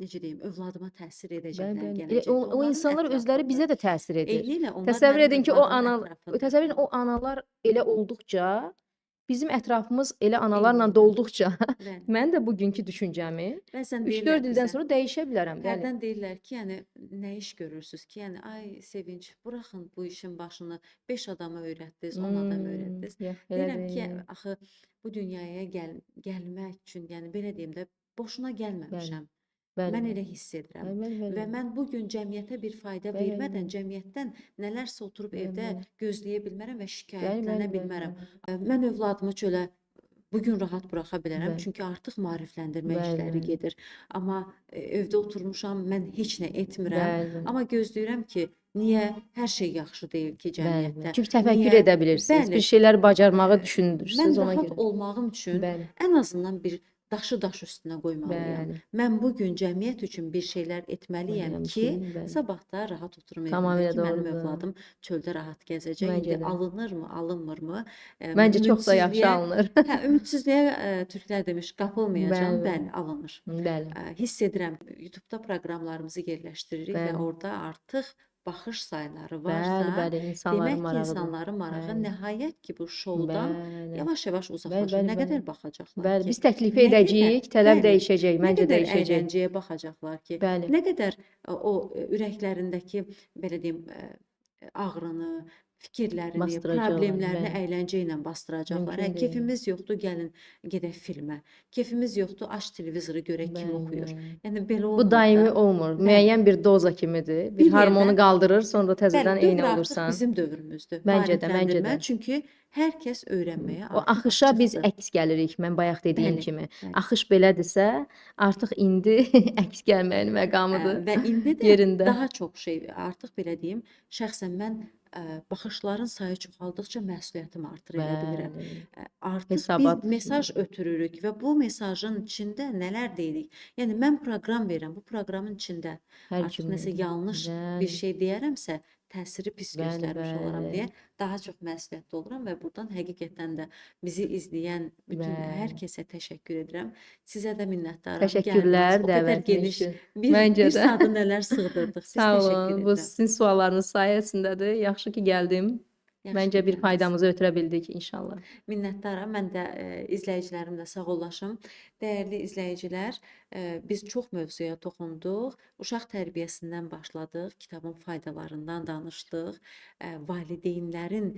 necə deyim, övladıma təsir edəcəklər Bəli, bəli. gələcəkdə. O Onların insanlar özləri ətrafında. bizə də təsir edir. Eynilə onlar Təsəvvür mənim edin ki, o övladımın ətrafında. təsəvvür edin o analar elə olduqca, bizim ətrafımız elə analarla Eynilə. dolduqca, Bəli. mən də bugünkü düşüncəmi Bəzən 3-4 deyirlər ildən bizə, sonra dəyişə bilərəm. Bəli. hərdən deyirlər ki, yəni nə iş görürsüz ki, yəni ay Sevinç, buraxın bu işin başını 5 adama öyrətdiniz, 10 adam öyrətdiniz. Yox, elə Deyirəm ki, deyil. axı bu dünyaya gəlmək üçün, yəni belə deyim də, boşuna gəlməmişəm. Bəli, Mən bəli. elə hiss edirəm. Bəli, bəli, Və bəli. mən bu gün cəmiyyətə bir fayda Bəli, vermədən bəli. cəmiyyətdən nələrsə oturub Bəli, evdə bəli. gözləyə bilmərəm və Bəli, şikayətlənə bəli, bilmərəm. bəli. Mən övladımı çölə bu gün rahat buraxa bilərəm, Bəli. çünki artıq maarifləndirmə Bəli, işləri bəli. gedir. Amma evdə oturmuşam, mən heç nə etmirəm. Bəli, bəli. Amma gözləyirəm ki, niyə hər şey yaxşı deyil ki Bəli, cəmiyyətdə? bəli. Çünki təfəkkür Niyə? edə bilirsiniz. Bəli. Bir şeylər bacarmağı Mən düşünürsünüz ona rahat görə. olmağım üçün Bəli. ən azından bir daşı daş üstünə qoymalıyam. Bəli. Mən bu gün cəmiyyət üçün bir şeylər etməliyəm Etməliyəm ki, ki, bəli. sabah da rahat oturum evimdə Tamamilə ki, mənim doğrudur. övladım çöldə rahat gəzəcək. Məncə İndi də. alınırmı, alınmırmı? Məncə çox da yaxşı Ümidsizliyə- alınır. Hə, ümidsizliyə türklər demiş, qapılmayacağam. Bəli, Bəli, alınır. Bəli. Hiss edirəm, YouTube-da proqramlarımızı yerləşdiririk və Bəli. orada artıq baxış sayları Bəli, varsa, bəli, insanların demək ki, marağıdır. insanların marağı Bəli. nəhayət ki, bu şoudan Bəli. yavaş-yavaş uzaqlaşır. bəli, Nə bəli. qədər baxacaqlar Bəli, ki? biz təklif Nə edəcəyik, qədər- tələb bəli, dəyişəcək, Nə məncə qədər dəyişəcək. əyləncəyə baxacaqlar ki, Bəli. nə qədər o ürəklərindəki belə deyim ağrını, fikirlərini, Basdıracaqlar, problemlərini bəli. əyləncə ilə bastıracaqlar. Mümkün Hə, deyil. kefimiz yoxdur, gəlin gedək filmə. Kefimiz yoxdur, aç televizoru görək kim Bəli, oxuyur. bəli. Yəni belə Bu olmur daimi da. olmur. Bəli. Müəyyən bir doza kimidir. Bir Bir hormonu yerdən- qaldırır, sonra təzədən Bəli, eyni dövr artıq olursan. bizim dövrümüzdür. Məncə də, məncə Maarifləndirmə, də. çünki hər kəs öyrənməyə O artıq axışa biz açıqdır. əks gəlirik. Mən bayaq dediyim Bəli, kimi. bəli. Axış belədirsə, artıq indi əks gəlməyin məqamıdır. Və indi də yerində. daha çox şey, artıq belə deyim, şəxsən mən baxışların sayı çoxaldıqca məsuliyyətim artır elə bilirəm. Bəli. Artıq Hesabat. biz mesaj ötürürük və bu mesajın içində nələr deyirik? Yəni mən proqram verirəm, bu proqramın içində Hər artıq kim nəsə yanlış Bəli. bir şey deyərəmsə, təsiri pis Bəli, göstərmiş olaram bəli. deyə daha çox məsuliyyətli oluram və burdan həqiqətən də bizi izləyən bütün hər Bəli. kəsə təşəkkür edirəm. Sizə də minnətdaram. Gəldiniz. Təşəkkürlər O qədər dəvətiniz geniş üçün. bir Məncə də. saata nələr sığdırdıq. Biz Sağ təşəkkür olun. Bu edirəm. sizin suallarınız sayəsindədir. Yaxşı ki gəldim. Yaxşı Məncə ki bir gəldiniz. faydamızı ötürə bildik inşallah. Minnətdaram. Mən də izləyicilərimlə sağollaşım. Dəyərli izləyicilər, biz çox mövzuya toxunduq. Uşaq tərbiyəsindən başladıq, kitabın faydalarından danışdıq. Valideynlərin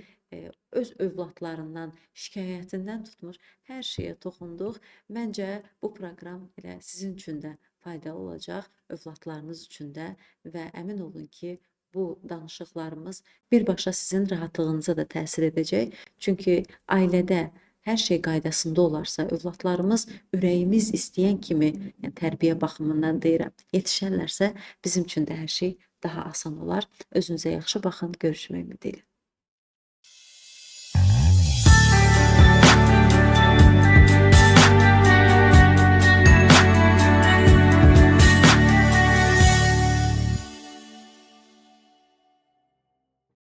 öz övladlarından şikayətindən tutmuş hər şeyə toxunduq. Məncə bu proqram elə sizin üçün də faydalı olacaq, övladlarınız üçün də və əmin olun ki, bu danışıqlarımız birbaşa sizin rahatlığınıza da təsir edəcək. Çünki ailədə hər şey qaydasında olarsa, övladlarımız ürəyimiz istəyən kimi, yəni tərbiyə baxımından deyirəm, yetişərlərsə, bizim üçün də hər şey daha asan olar. Özünüzə yaxşı baxın, görüşmək ümidi ilə.